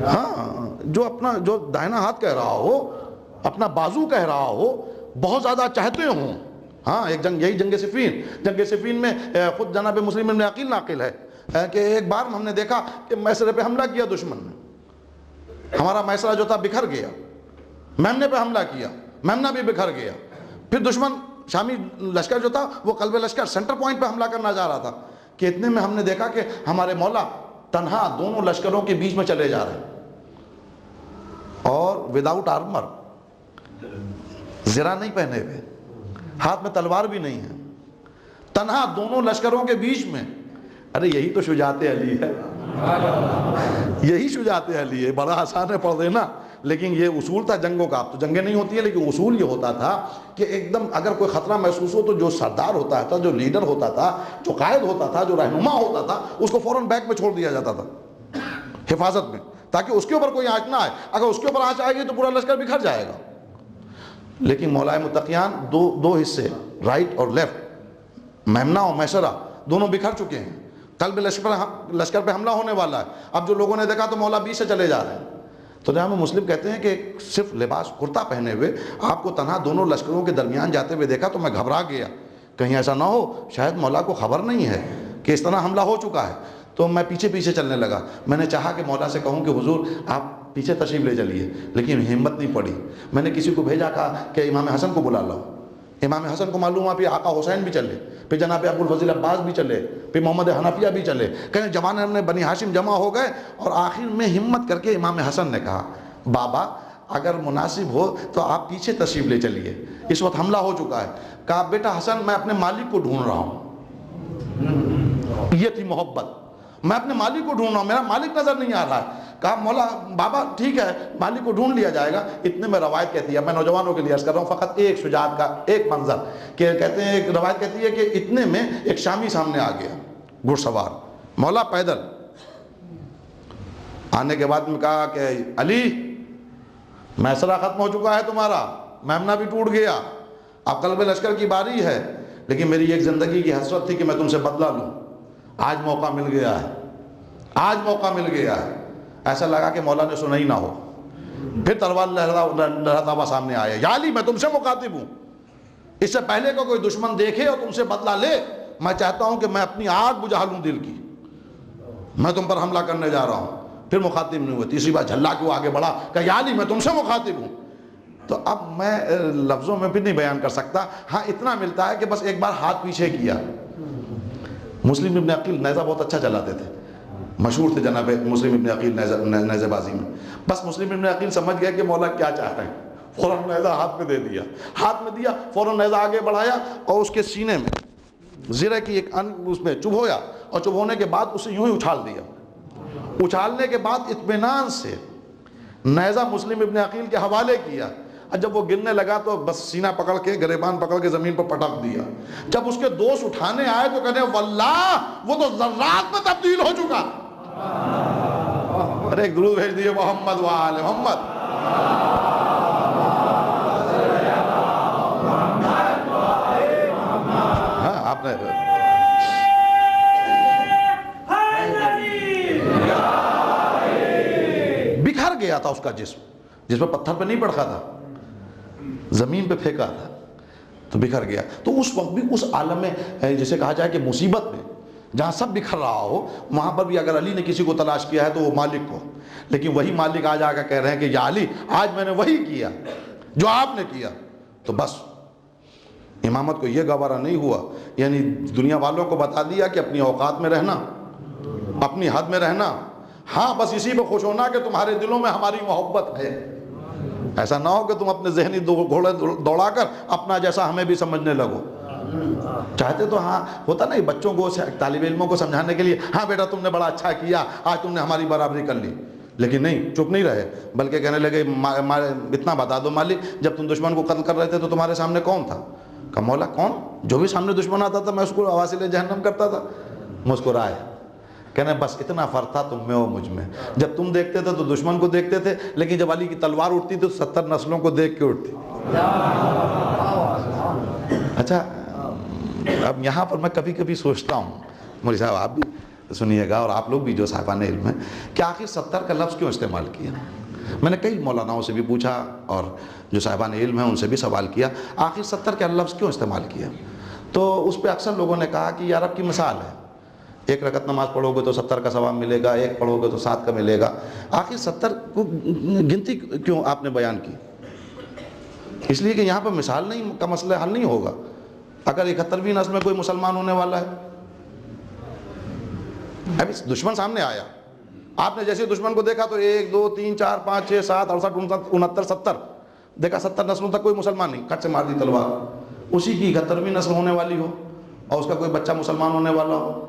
ہاں، جو دائنا ہاتھ کہہ رہا ہو، اپنا بازو کہہ رہا ہو، بہت زیادہ چاہتے ہوں۔ ہاں، ایک جنگ، یہی جنگ صفین میں خود جناب مسلم ابن عقیل ناقل ہے کہ ایک بار ہم نے دیکھا کہ میسرے پہ حملہ کیا دشمن نے، ہمارا میسرہ جو تھا بکھر گیا، میمنے پہ حملہ کیا، میمنہ بھی بکھر گیا، پھر دشمن شامی لشکر جو تھا وہ قلب لشکر سینٹر پوائنٹ پہ حملہ کرنا جا رہا تھا کہ اتنے میں ہم نے دیکھا کہ ہمارے مولا تنہا دونوں لشکروں کے بیچ میں چلے جا رہے ہیں اور وداؤٹ آرمر، زرہ نہیں پہنے ہوئے، ہاتھ میں تلوار بھی نہیں ہے، تنہا دونوں لشکروں کے بیچ میں۔ ارے یہی تو شجاعت علی ہے، یہی شجاعت علی ہے۔ بڑا آسان ہے پڑھ دینا، لیکن یہ اصول تھا جنگوں کا۔ اب تو جنگیں نہیں ہوتی ہیں، لیکن اصول یہ ہوتا تھا کہ ایک دم اگر کوئی خطرہ محسوس ہو تو جو سردار ہوتا تھا، جو لیڈر ہوتا تھا، جو قائد ہوتا تھا، جو رہنما ہوتا تھا، اس کو فوراً بیک میں چھوڑ دیا جاتا تھا حفاظت میں، تاکہ اس کے اوپر کوئی آنچ نہ آئے۔ اگر اس کے اوپر آنچ آئے گی تو پورا لشکر بکھر جائے گا۔ لیکن مولا متقیان دو حصے، رائٹ اور لیفٹ، میمنہ اور میسرہ، دونوں بکھر چکے ہیں۔ قلب لشکر پہ حملہ ہونے والا ہے۔ اب جو لوگوں نے دیکھا تو مولا بیچ سے چلے جا رہے ہیں۔ تو جہاں مسلم کہتے ہیں کہ صرف لباس کرتا پہنے ہوئے آپ کو تنہا دونوں لشکروں کے درمیان جاتے ہوئے دیکھا تو میں گھبرا گیا، کہیں ایسا نہ ہو شاید مولا کو خبر نہیں ہے کہ اس طرح حملہ ہو چکا ہے۔ تو میں پیچھے چلنے لگا۔ میں نے چاہا کہ مولا سے کہوں کہ حضور آپ پیچھے تشریف لے چلیے، لیکن ہمت نہیں پڑی۔ میں نے کسی کو بھیجا، کہا کہ امام حسن کو بلا لاؤ۔ امام حسن کو معلوم ہوا، پھر آقا حسین بھی چلے، پھر جناب ابو الفضل عباس بھی چلے، پھر محمد حنفیہ بھی چلے، کہیں جوان میں بنی ہاشم جمع ہو گئے، اور آخر میں ہمت کر کے امام حسن نے کہا بابا اگر مناسب ہو تو آپ پیچھے تشریف لے چلیے، اس وقت حملہ ہو چکا ہے۔ کہا بیٹا حسن میں اپنے مالک کو ڈھونڈ رہا ہوں۔ یہ تھی محبت، میں اپنے مالک کو ڈھونڈ رہا ہوں، میرا مالک نظر نہیں آ رہا ہے۔ کہا مولا بابا ٹھیک ہے مالک کو ڈھونڈ لیا جائے گا۔ اتنے میں روایت کہتی ہے، میں نوجوانوں کے لیے عرض کر رہا ہوں فقط ایک شجاعت کا ایک منظر، کہ کہتے ہیں ایک روایت کہتی ہے کہ اتنے میں ایک شامی سامنے آ گیا گھڑ سوار، مولا پیدل آنے کے بعد میں کہا کہ علی میسرہ ختم ہو چکا ہے تمہارا، میمنہ بھی ٹوٹ گیا، اب قلب لشکر کی باری ہے، لیکن میری ایک زندگی کی حسرت تھی کہ میں تم سے بدلہ لوں، آج موقع مل گیا ہے، آج موقع مل گیا ہے۔ ایسا لگا کہ مولا نے سنا ہی نہ ہو، پھر تلوار لہراتا ہوا سامنے آیا، یا علی میں تم سے مخاطب ہوں، اس سے پہلے کو کوئی دشمن دیکھے اور تم سے بدلہ لے، میں چاہتا ہوں کہ میں اپنی آگ بجھا لوں دل کی، میں تم پر حملہ کرنے جا رہا ہوں۔ پھر مخاطب نہیں ہوئے، تیسری بار جھلا کے وہ آگے بڑھا، کہا یا علی میں تم سے مخاطب ہوں۔ تو اب میں لفظوں میں بھی نہیں بیان کر سکتا، ہاں اتنا ملتا ہے کہ بس ایک بار ہاتھ پیچھے کیا۔ مسلم ابن عقیل نیزہ بہت اچھا چلاتے تھے، مشہور تھے جناب مسلم ابن عقیل نیزہ بازی میں۔ بس مسلم ابن عقیل سمجھ گیا کہ مولا کیا چاہ رہے ہیں، فوراً نیزہ ہاتھ میں دے دیا، ہاتھ میں دیا، فوراً نیزہ آگے بڑھایا اور اس کے سینے میں زرہ کی ایک اس میں چبھویا، اور چبھونے کے بعد اسے یوں ہی اچھال دیا۔ اچھالنے کے بعد اطمینان سے نیزہ مسلم ابن عقیل کے حوالے کیا، اور جب وہ گرنے لگا تو بس سینہ پکڑ کے گریبان پکڑ کے زمین پر پٹک دیا۔ جب اس کے دوست اٹھانے آئے تو کہتے ہیں واللہ وہ تو ذرات میں تبدیل ہو چکا۔ ارے ایک درود بھیج دیے محمد و آل محمد۔ ہاں آپ نے بکھر گیا تھا اس کا جسم، جس پر پتھر پہ نہیں پڑھا تھا، زمین پہ پھینکا تھا تو بکھر گیا. تو اس وقت بھی اس عالم میں جسے کہا جائے کہ مصیبت میں جہاں سب بکھر رہا ہو وہاں پر بھی اگر علی نے کسی کو تلاش کیا ہے تو وہ مالک کو, لیکن وہی مالک آج آ کر کہہ رہے ہیں کہ یا علی آج میں نے وہی کیا جو آپ نے کیا. تو بس امامت کو یہ گوارا نہیں ہوا, یعنی دنیا والوں کو بتا دیا کہ اپنی اوقات میں رہنا, اپنی حد میں رہنا, ہاں بس اسی پہ خوش ہونا کہ تمہارے دلوں میں ہماری محبت ہے. ایسا نہ ہو کہ تم اپنے ذہنی گھوڑے دوڑا کر اپنا جیسا ہمیں بھی سمجھنے لگو. چاہتے تو ہاں ہوتا نہیں بچوں کو, طالب علموں کو سمجھانے کے لیے, ہاں بیٹا تم نے بڑا اچھا کیا, آج تم نے ہماری برابری کر لی, لیکن نہیں, چپ نہیں رہے, بلکہ کہنے لگے اتنا بتا دو مالک جب تم دشمن کو قتل کر رہے تھے تو تمہارے سامنے کون تھا؟ کہ مولا کون؟ جو بھی سامنے دشمن آتا تھا میں اس کو حواسل جہنم کرتا تھا. مسکرائے, کہنے بس اتنا فرق تھا تم میں اور مجھ میں, جب تم دیکھتے تھے تو دشمن کو دیکھتے تھے, لیکن جب علی کی تلوار اٹھتی تو 70 نسلوں کو دیکھ کے اٹھتی. اچھا اب یہاں پر میں کبھی کبھی سوچتا ہوں, مولوی صاحب آپ بھی سنیے گا اور آپ لوگ بھی جو صاحبان علم ہیں, کہ آخر 70 کا لفظ کیوں استعمال کیا؟ میں نے کئی مولاناؤں سے بھی پوچھا اور جو صاحبان علم ہیں ان سے بھی سوال کیا, آخر 70 کا لفظ کیوں استعمال کیا؟ تو اس پہ اکثر لوگوں نے کہا کہ یہ عرب کی مثال ہے, 1 رکعت نماز پڑھو گے تو 70 کا ثواب ملے گا, 1 پڑھو گے تو 7 کا ملے گا. آخر 70 کو گنتی کیوں آپ نے بیان کی؟ اس لیے کہ یہاں پہ مثال نہیں کا مسئلہ حل نہیں ہوگا. اگر 71ویں نسل میں کوئی مسلمان ہونے والا ہے, ابھی دشمن سامنے آیا, آپ نے جیسے دشمن کو دیکھا تو 1 2 3 4 5 6 7 68 69 70 دیکھا, 70 نسلوں تک کوئی مسلمان نہیں, کٹ سے مار دی تلوار. اسی کی 71ویں نسل ہونے والی ہو اور اس کا کوئی بچہ مسلمان ہونے والا ہو,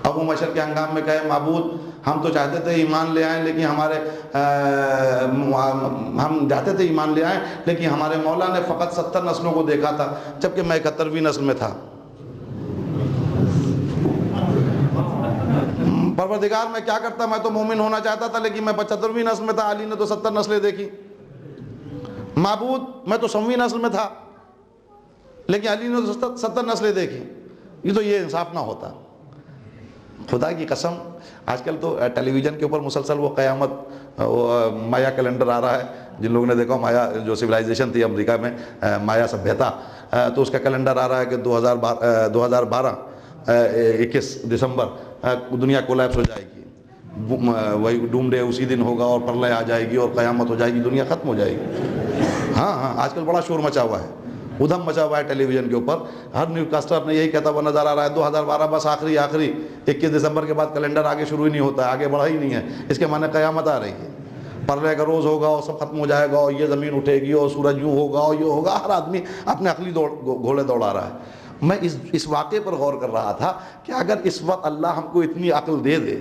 اب وہ محشر کے ہنگام میں کہے معبود ہم تو چاہتے تھے ایمان لے آئیں لیکن ہم چاہتے تھے ایمان لے آئیں لیکن ہمارے مولا نے فقط 70 نسلوں کو دیکھا تھا جبکہ میں 71ویں نسل میں تھا. پروردگار میں کیا کرتا, میں تو مومن ہونا چاہتا تھا لیکن میں 75ویں نسل میں تھا, علی نے تو 70 نسلیں دیکھی. معبود میں تو 100ویں نسل میں تھا لیکن علی نے تو 70 نسلیں دیکھی. یہ تو یہ انصاف نہ ہوتا. خدا کی قسم آج کل تو ٹیلی ویژن کے اوپر مسلسل وہ قیامت, وہ مایا کیلنڈر آ رہا ہے, جن لوگوں نے دیکھا مایا جو سویلائزیشن تھی امریکہ میں, مایا سبھیتا, تو اس کا کیلنڈر آ رہا ہے کہ 2012 21 دسمبر دنیا کولیپس ہو جائے گی, وہی ڈوم ڈے اسی دن ہوگا اور پرلے آ جائے گی اور قیامت ہو جائے گی, دنیا ختم ہو جائے گی. ہاں آج کل بڑا شور مچا ہوا ہے, ادھم مچا ہوا ہے ٹیلی ویژن کے اوپر. ہر نیوز کاسٹر نے یہی کہتا ہوا نظر آ رہا ہے 2012 بس آخری 21 دسمبر کے بعد کیلنڈر آگے شروع ہی نہیں ہوتا ہے, آگے بڑھا ہی نہیں ہے. اس کے معنی قیامت آ رہی ہے, پرلے کا روز ہوگا اور سب ختم ہو جائے گا اور یہ زمین اٹھے گی اور سورج یوں ہوگا اور یہ ہوگا. ہر آدمی اپنے عقلی گھوڑے دوڑا رہا ہے. میں اس واقعے پر غور کر رہا تھا کہ اگر اس وقت اللہ ہم کو اتنی عقل دے دے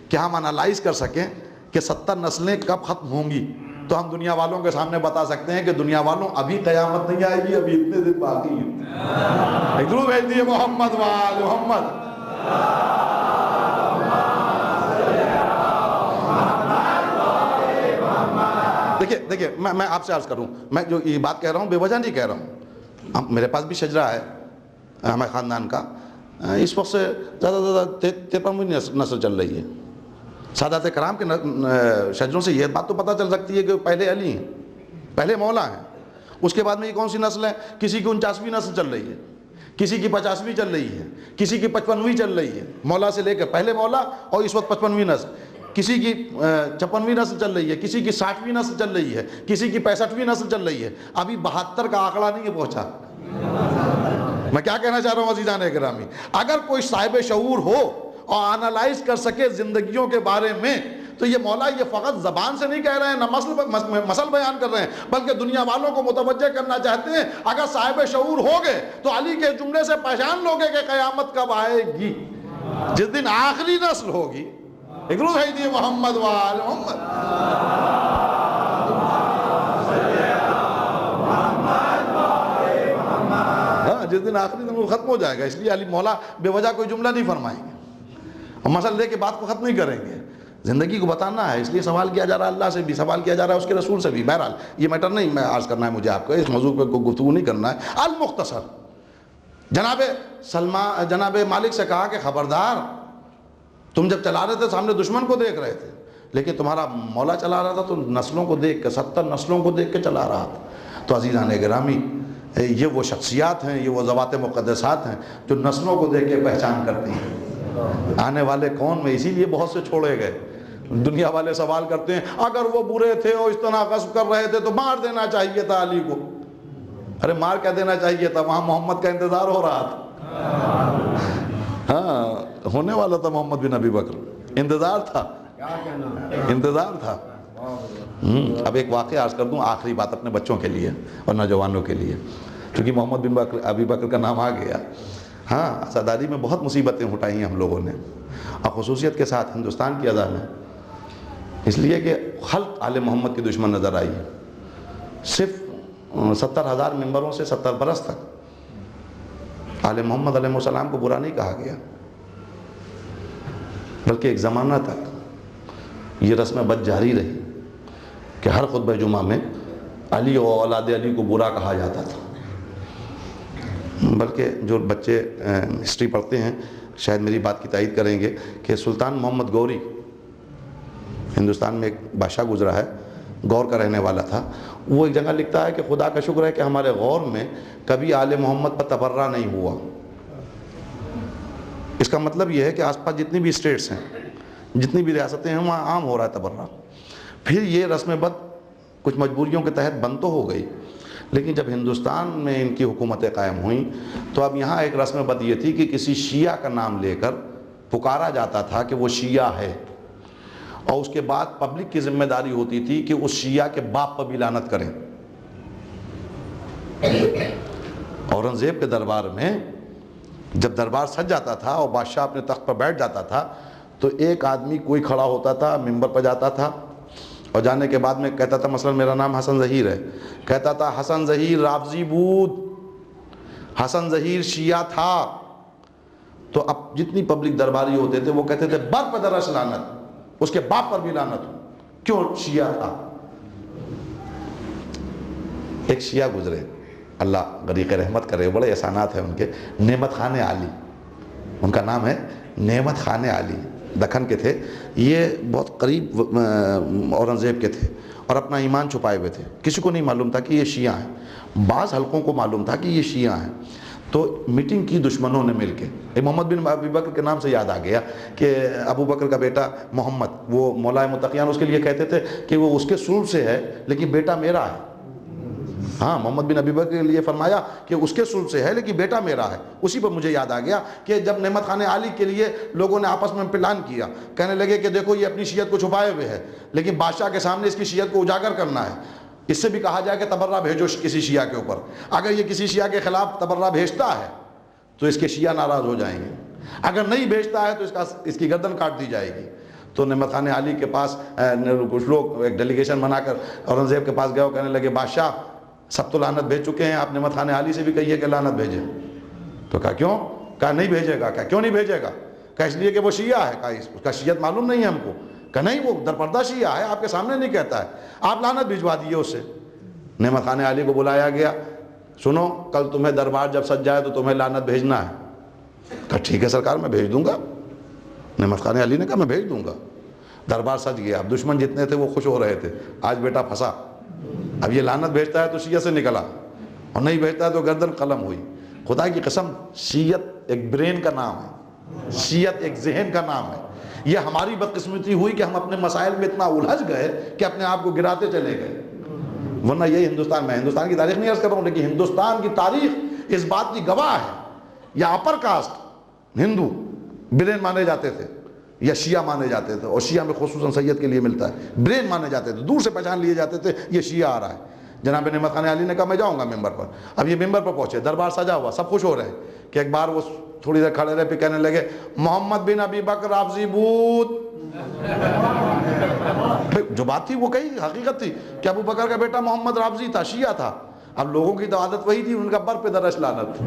کہ ہم انالائز کر سکیں کہ 70 نسلیں کب ختم ہوں گی, تو ہم دنیا والوں کے سامنے بتا سکتے ہیں کہ دنیا والوں ابھی قیامت نہیں آئے گی, ابھی اتنے دن باقی ہیں. ضرور بھیج دیے محمد وآل محمد. دیکھیے میں آپ سے عرض کروں, میں جو یہ بات کہہ رہا ہوں بے وجہ نہیں کہہ رہا ہوں. میرے پاس بھی شجرہ ہے ہمارے خاندان کا, اس وقت سے زیادہ سے زیادہ 53ویں نسل چل رہی ہے. سادات کرام کے شجروں سے یہ بات تو پتہ چل سکتی ہے کہ پہلے علی ہیں, پہلے مولا ہیں. اس کے بعد میں یہ کون سی نسل ہے؟ کسی کی 49ویں نسل چل رہی ہے, کسی کی 50ویں چل رہی ہے, کسی کی 55ویں چل رہی ہے, مولا سے لے کر پہلے مولا اور اس وقت 55ویں نسل. کسی کی 56ویں نسل چل رہی ہے, کسی کی 60ویں نسل چل رہی ہے, کسی کی 65ویں نسل چل رہی ہے. ابھی 72 کا آنکڑا نہیں ہے پہنچا. میں کیا کہنا چاہ رہا ہوں عزیزان گرامی, اگر کوئی صاحب شعور ہو اور انالائز کر سکے زندگیوں کے بارے میں, تو یہ مولا یہ فقط زبان سے نہیں کہہ رہے ہیں, نہ مسل بیان کر رہے ہیں, بلکہ دنیا والوں کو متوجہ کرنا چاہتے ہیں. اگر صاحب شعور ہوگے تو علی کے جملے سے پہچان لوگے کہ قیامت کب آئے گی, جس دن آخری نسل ہوگی. اقرو ہے دیے محمد وآل محمد. ہاں جس دن آخری نسل ختم ہو جائے گا, اس لیے علی مولا بے وجہ کوئی جملہ نہیں فرمائیں گے اور مسئلہ لے کے بات کو ختم نہیں کریں گے. زندگی کو بتانا ہے, اس لیے سوال کیا جا رہا ہے, اللہ سے بھی سوال کیا جا رہا ہے, اس کے رسول سے بھی. بہرحال یہ میٹر نہیں میں عرض کرنا ہے مجھے آپ کو, اس موضوع پہ کوئی گفتگو نہیں کرنا ہے. المختصر جناب مالک سے کہا کہ خبردار, تم جب چلا رہے تھے سامنے دشمن کو دیکھ رہے تھے, لیکن تمہارا مولا چلا رہا تھا تو نسلوں کو دیکھ کے, 70 نسلوں کو دیکھ کے چلا رہا تھا. تو عزیزان گرامی، یہ وہ شخصیات ہیں، یہ وہ ذوات مقدسات ہیں جو نسلوں کو دیکھ کے پہچان کرتی ہیں آنے والے کون میں۔ اسی لیے بہت سے چھوڑے گئے۔ دنیا والے سوال کرتے ہیں اگر وہ برے تھے اور اس طرح غصب کر رہے تھے تو مار دینا چاہیے تھا علی کو۔ ارے مار کیا دینا چاہیے تھا، وہاں محمد کا انتظار ہو رہا تھا۔ ہاں ہونے والا تھا محمد بن ابی بکر، انتظار تھا، انتظار تھا۔ اب ایک واقعہ عرض کر دوں، آخری بات اپنے بچوں کے لیے اور نوجوانوں کے لیے، کیونکہ محمد بن ابی بکر کا نام آ گیا۔ ہاں عزاداری میں بہت مصیبتیں اٹھائی ہیں ہم لوگوں نے، اور خصوصیت کے ساتھ ہندوستان کی عزا میں، اس لیے کہ خلق آل محمد کی دشمن نظر آئی ہے۔ صرف 70,000 ممبروں سے 70 برس تک آل محمد علیہ السلام کو برا نہیں کہا گیا، بلکہ ایک زمانہ تک یہ رسم بد جاری رہی کہ ہر خطبہ جمعہ میں علی و اولاد علی کو برا کہا جاتا تھا۔ بلکہ جو بچے ہسٹری پڑھتے ہیں شاید میری بات کی تائید کریں گے کہ سلطان محمد غوری ہندوستان میں ایک بادشاہ گزرا ہے، غور کا رہنے والا تھا۔ وہ ایک جگہ لکھتا ہے کہ خدا کا شکر ہے کہ ہمارے غور میں کبھی آل محمد پر تبرہ نہیں ہوا۔ اس کا مطلب یہ ہے کہ آس پاس جتنی بھی اسٹیٹس ہیں، جتنی بھی ریاستیں ہیں، وہاں عام ہو رہا ہے تبرہ۔ پھر یہ رسم بد کچھ مجبوریوں کے تحت بند تو ہو گئی، لیکن جب ہندوستان میں ان کی حکومتیں قائم ہوئیں تو اب یہاں ایک رسم بد یہ تھی کہ کسی شیعہ کا نام لے کر پکارا جاتا تھا کہ وہ شیعہ ہے، اور اس کے بعد پبلک کی ذمہ داری ہوتی تھی کہ اس شیعہ کے باپ پر بھی لعنت کریں۔ اورنگزیب کے دربار میں جب دربار سج جاتا تھا اور بادشاہ اپنے تخت پر بیٹھ جاتا تھا تو ایک آدمی کوئی کھڑا ہوتا تھا، ممبر پر جاتا تھا اور جانے کے بعد میں کہتا تھا مثلا میرا نام حسن ظہیر ہے، کہتا تھا حسن ظہیر رافضی بود، حسن ظہیر شیعہ تھا۔ تو اب جتنی پبلک درباری ہوتے تھے وہ کہتے تھے بر پدرش لعنت، اس کے باپ پر بھی لعنت ہو، کیوں شیعہ تھا۔ ایک شیعہ گزرے، اللہ غریق رحمت کرے، بڑے احسانات ہیں ان کے، نعمت خان علی، ان کا نام ہے نعمت خان علی، دکن کے تھے۔ یہ بہت قریب اورنگزیب کے تھے اور اپنا ایمان چھپائے ہوئے تھے، کسی کو نہیں معلوم تھا کہ یہ شیعہ ہیں، بعض حلقوں کو معلوم تھا کہ یہ شیعہ ہیں۔ تو میٹنگ کی دشمنوں نے مل کے، محمد بن ابی بکر کے نام سے یاد آ گیا کہ ابو بکر کا بیٹا محمد، وہ مولا متقیان اس کے لیے کہتے تھے کہ وہ اس کے سلب سے ہے لیکن بیٹا میرا ہے۔ ہاں محمد بن ابی بکر کے لیے فرمایا کہ اس کے سلب سے ہے لیکن بیٹا میرا ہے۔ اسی پر مجھے یاد آ گیا کہ جب نعمت خان علی کے لیے لوگوں نے آپس میں پلان کیا، کہنے لگے کہ دیکھو یہ اپنی شیعت کو چھپائے ہوئے ہے لیکن بادشاہ کے سامنے اس کی شیعت کو اجاگر کرنا ہے، اس سے بھی کہا جائے کہ تبرہ بھیجو کسی شیعہ کے اوپر، اگر یہ کسی شیعہ کے خلاف تبرہ بھیجتا ہے تو اس کے شیعہ ناراض ہو جائیں گے، اگر نہیں بھیجتا ہے تو اس کی گردن کاٹ دی جائے گی۔ تو نعمت خان علی کے پاس کچھ لوگ ایک ڈیلیگیشن بنا کر اورنگزیب کے پاس گئے اور کہنے لگے بادشاہ سب تو لعنت بھیج چکے ہیں، آپ نعمت خان علی سے بھی کہیے کہ لعنت بھیجے۔ تو کہا کیوں؟ کہا نہیں بھیجے گا۔ کہا کیوں نہیں بھیجے گا؟ کہا اس لیے کہ وہ شیعہ ہے۔ کہا اس کا شیعت معلوم نہیں ہے ہم کو۔ کہا نہیں وہ درپردہ شیعہ ہے، آپ کے سامنے نہیں کہتا ہے، آپ لعنت بھجوا دیے اس سے۔ نعمت خان علی کو بلایا گیا، سنو کل تمہیں دربار جب سج جائے تو تمہیں لعنت بھیجنا ہے۔ کہا ٹھیک ہے سرکار میں بھیج دوں گا۔ نعمت خان علی نے کہا میں بھیج دوں گا۔ دربار سج گیا، اب دشمن جتنے تھے وہ خوش ہو رہے تھے، آج بیٹا پھنسا، اب یہ لعنت بھیجتا ہے تو شیعہ سے نکلا اور نہیں بھیجتا ہے تو گردن قلم ہوئی۔ خدا کی قسم شیعت ایک برین کا نام ہے، شیعت ایک ذہن کا نام ہے۔ یہ ہماری بدقسمتی ہوئی کہ ہم اپنے مسائل میں اتنا الجھ گئے کہ اپنے آپ کو گراتے چلے گئے، ورنہ یہی ہندوستان میں، ہندوستان کی تاریخ نہیں عرض کر رہا ہوں لیکن ہندوستان کی تاریخ اس بات کی گواہ ہے۔ یا اپر کاسٹ ہندو برین مانے جاتے تھے یا شیعہ مانے جاتے تھے، اور شیعہ میں خصوصاً سید کے لیے ملتا ہے، برین مانے جاتے تھے، دور سے پہچان لیے جاتے تھے یہ شیعہ آ رہا ہے۔ جناب نعمت خان علی نے کہا میں جاؤں گا ممبر پر۔ اب یہ ممبر پر پہنچے، دربار سجا ہوا، سب خوش ہو رہے ہیں کہ ایک بار وہ تھوڑی دیر کھڑے رہے، پھر کہنے لگے محمد بن ابی بکر رافضی بود۔ جو بات تھی وہ کہی حقیقت تھی کہ ابو بکر کا بیٹا محمد رافضی تھا، شیعہ تھا۔ اب لوگوں کی تو عادت وہی تھی، ان کا بر پہ درش لعنت۔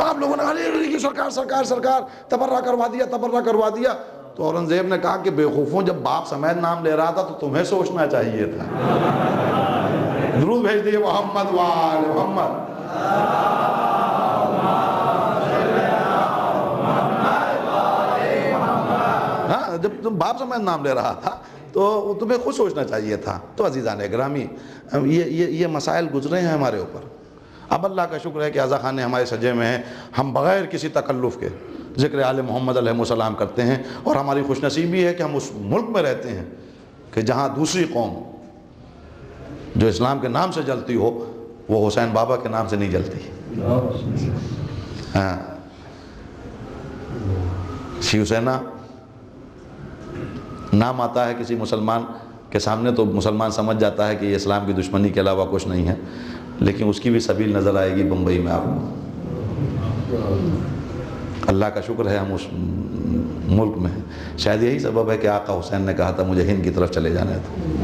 آپ لوگوں نے کہا سرکار سرکار سرکار تبرہ کروا دیا، تبرہ کروا دیا۔ تو اورنگزیب نے کہا کہ بے خوفوں، جب باپ سمیت نام لے رہا تھا تو تمہیں سوچنا چاہیے تھا۔ درود بھیج دیے محمد وآل محمد۔ ہاں جب تم باپ سمیت نام لے رہا تھا تو تمہیں خود سوچنا چاہیے تھا۔ تو عزیزان گرامی، یہ مسائل گزرے ہیں ہمارے اوپر۔ اب اللہ کا شکر ہے کہ عزا خانے ہمارے سجے میں ہیں، ہم بغیر کسی تکلف کے ذکر آل محمد علیہ السلام کرتے ہیں، اور ہماری خوش نصیبی ہے کہ ہم اس ملک میں رہتے ہیں کہ جہاں دوسری قوم جو اسلام کے نام سے جلتی ہو وہ حسین بابا کے نام سے نہیں جلتی۔ ہاں، شیو سینا نام آتا ہے کسی مسلمان کے سامنے تو مسلمان سمجھ جاتا ہے کہ یہ اسلام کی دشمنی کے علاوہ کچھ نہیں ہے، لیکن اس کی بھی سبیل نظر آئے گی بمبئی میں آپ کو۔ اللہ کا شکر ہے ہم اس ملک میں ہیں۔ شاید یہی سبب ہے کہ آقا حسین نے کہا تھا مجھے ہند کی طرف چلے جانے تھے۔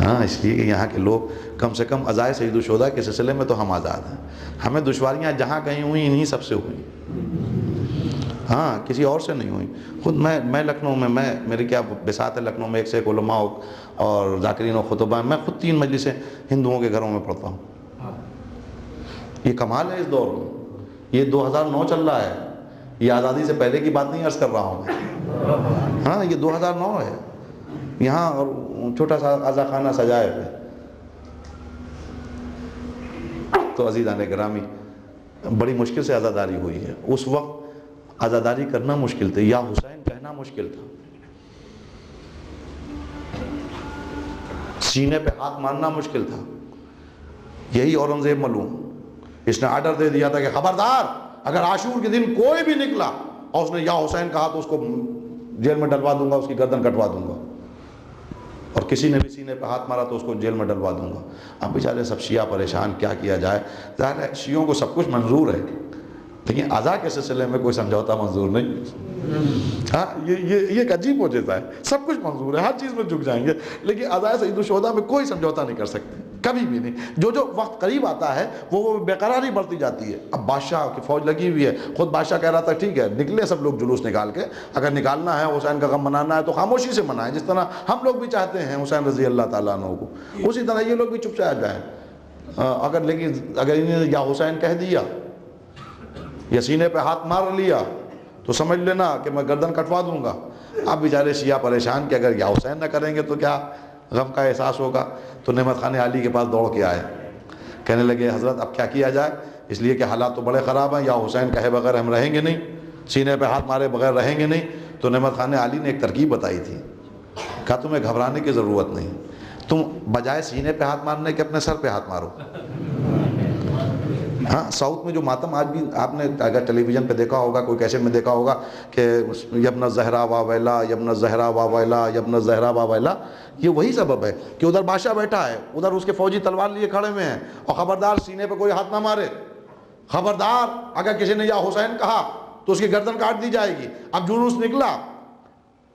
ہاں، اس لیے کہ یہاں کے لوگ کم سے کم عزائے سید الشہداء کے سلسلے میں تو ہم آزاد ہیں۔ ہمیں دشواریاں جہاں کہیں ہوئیں انہی سب سے ہوئیں، ہاں، کسی اور سے نہیں ہوئیں۔ خود میں لکھنؤ میں میری کیا بساط ہے لکھنؤ میں، ایک سے ایک علماء اور ذاکرین و خطبہ، میں خود 3 مجلسیں ہندوؤں کے گھروں میں پڑھتا ہوں۔ یہ کمال ہے اس دور میں، یہ 2009 چل رہا ہے، یہ آزادی سے پہلے کی بات نہیں عرض کر رہا ہوں میں، ہاں، یہ 2009 ہے یہاں، اور چھوٹا سا عزا خانہ سجائے ہوئے۔ تو عزیزان گرامی، بڑی مشکل سے عزاداری ہوئی ہے۔ اس وقت عزاداری کرنا مشکل تھا، یا حسین کہنا مشکل تھا، سینے پہ ہاتھ مارنا مشکل تھا۔ یہی اورنگزیب ملعون، اس نے آرڈر دے دیا تھا کہ خبردار اگر عاشور کے دن کوئی بھی نکلا اور اس نے یا حسین کہا تو اس کو جیل میں ڈلوا دوں گا، اس کی گردن کٹوا دوں گا، اور کسی نے بھی سینے پہ ہاتھ مارا تو اس کو جیل میں ڈلوا دوں گا۔ اب بیچارے سب شیعہ پریشان، کیا کیا جائے؟ ظاہر ہے شیعوں کو سب کچھ منظور ہے، لیکن عزا کے سلسلے میں کوئی سمجھوتا منظور نہیں۔ ہاں، یہ ایک عجیب معجزہ ہے، سب کچھ منظور ہے، ہر چیز میں جھک جائیں گے، لیکن عزائے سید الشہداء میں کوئی سمجھوتا نہیں کر سکتے، کبھی بھی نہیں۔ جو وقت قریب آتا ہے وہ بے قراری بڑھتی جاتی ہے۔ اب بادشاہ کی فوج لگی ہوئی ہے، خود بادشاہ کہہ رہا تھا ٹھیک ہے نکلے سب لوگ جلوس نکال کے، اگر نکالنا ہے حسین کا غم منانا ہے تو خاموشی سے منائیں، جس طرح ہم لوگ بھی چاہتے ہیں حسین رضی اللہ تعالیٰ عنہ کو، اسی طرح یہ لوگ بھی چپ چاپ جائیں۔ لیکن اگر انہیں یا حسین کہہ دیا یا سینے پہ ہاتھ مار لیا تو سمجھ لینا کہ میں گردن کٹوا دوں گا۔ اب بیچارے شیعہ پریشان کہ اگر یا حسین نہ کریں گے تو کیا غم کا احساس ہوگا۔ تو نعمت خان علی کے پاس دوڑ کے آئے، کہنے لگے حضرت اب کیا کیا جائے، اس لیے کہ حالات تو بڑے خراب ہیں، یا حسین کہے بغیر ہم رہیں گے نہیں، سینے پہ ہاتھ مارے بغیر رہیں گے نہیں۔ تو نعمت خان علی نے ایک ترکیب بتائی تھی، کہا تمہیں گھبرانے کی ضرورت نہیں، تم بجائے سینے پہ ہاتھ مارنے کے اپنے سر پہ ہاتھ مارو۔ ہاں، ساؤتھ میں جو ماتم آج بھی آپ نے اگر ٹیلی ویژن پہ دیکھا ہوگا، کوئی کیسٹ میں دیکھا ہوگا کہ یبن الزہرا وا ویلا، یبن الزہرا وا ویلا، یبن الزہرا وا ویلا، یہ وہی سبب ہے کہ ادھر بادشاہ بیٹھا ہے، ادھر اس کے فوجی تلوار لیے کھڑے ہوئے ہیں، اور خبردار سینے پہ کوئی ہاتھ نہ مارے، خبردار اگر کسی نے یا حسین کہا تو اس کی گردن کاٹ دی جائے گی۔ اب جلوس نکلا،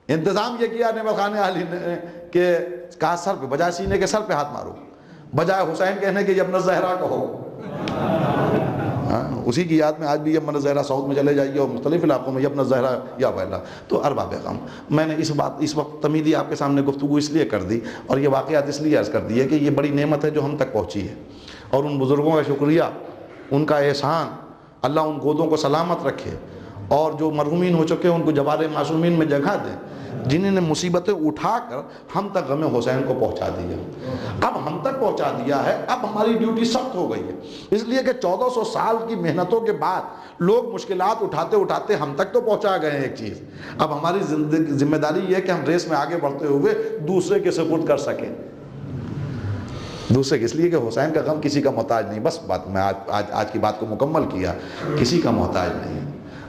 انتظام یہ کیا نعمت خان علی نے کہ کہا سر پہ، بجائے سینے کے سر پہ ہاتھ مارو، بجائے حسین کہنے کہ یبن الزہرا کہو۔ ہاں، اسی کی یاد میں آج بھی یبن الزہرا ساؤتھ میں چلے جائیے اور مختلف علاقوں میں یبن الزہرا یا ویلا۔ تو ارباب غم، میں نے اس وقت تمیدی آپ کے سامنے گفتگو اس لیے کر دی اور یہ واقعات اس لیے عرض کر دی ہے کہ یہ بڑی نعمت ہے جو ہم تک پہنچی ہے، اور ان بزرگوں کا شکریہ، ان کا احسان، اللہ ان گودوں کو سلامت رکھے، اور جو مرحومین ہو چکے ان کو جوار معصومین میں جگہ دیں، جنہوں نے مصیبتیں اٹھا کر ہم تک غم حسین کو پہنچا دیا۔ اب ہم تک پہنچا دیا ہے، اب ہماری ڈیوٹی سخت ہو گئی ہے، اس لیے کہ 1400 سال کی محنتوں کے بعد لوگ مشکلات اٹھاتے اٹھاتے ہم تک تو پہنچا گئے ہیں ایک چیز۔ اب ہماری ذمہ داری یہ ہے کہ ہم ریس میں آگے بڑھتے ہوئے دوسرے کے سپرد کر سکیں، دوسرے کے، اس لیے کہ حسین کا غم کسی کا محتاج نہیں۔ بس بات میں آج کی بات کو مکمل کیا، کسی کا محتاج نہیں۔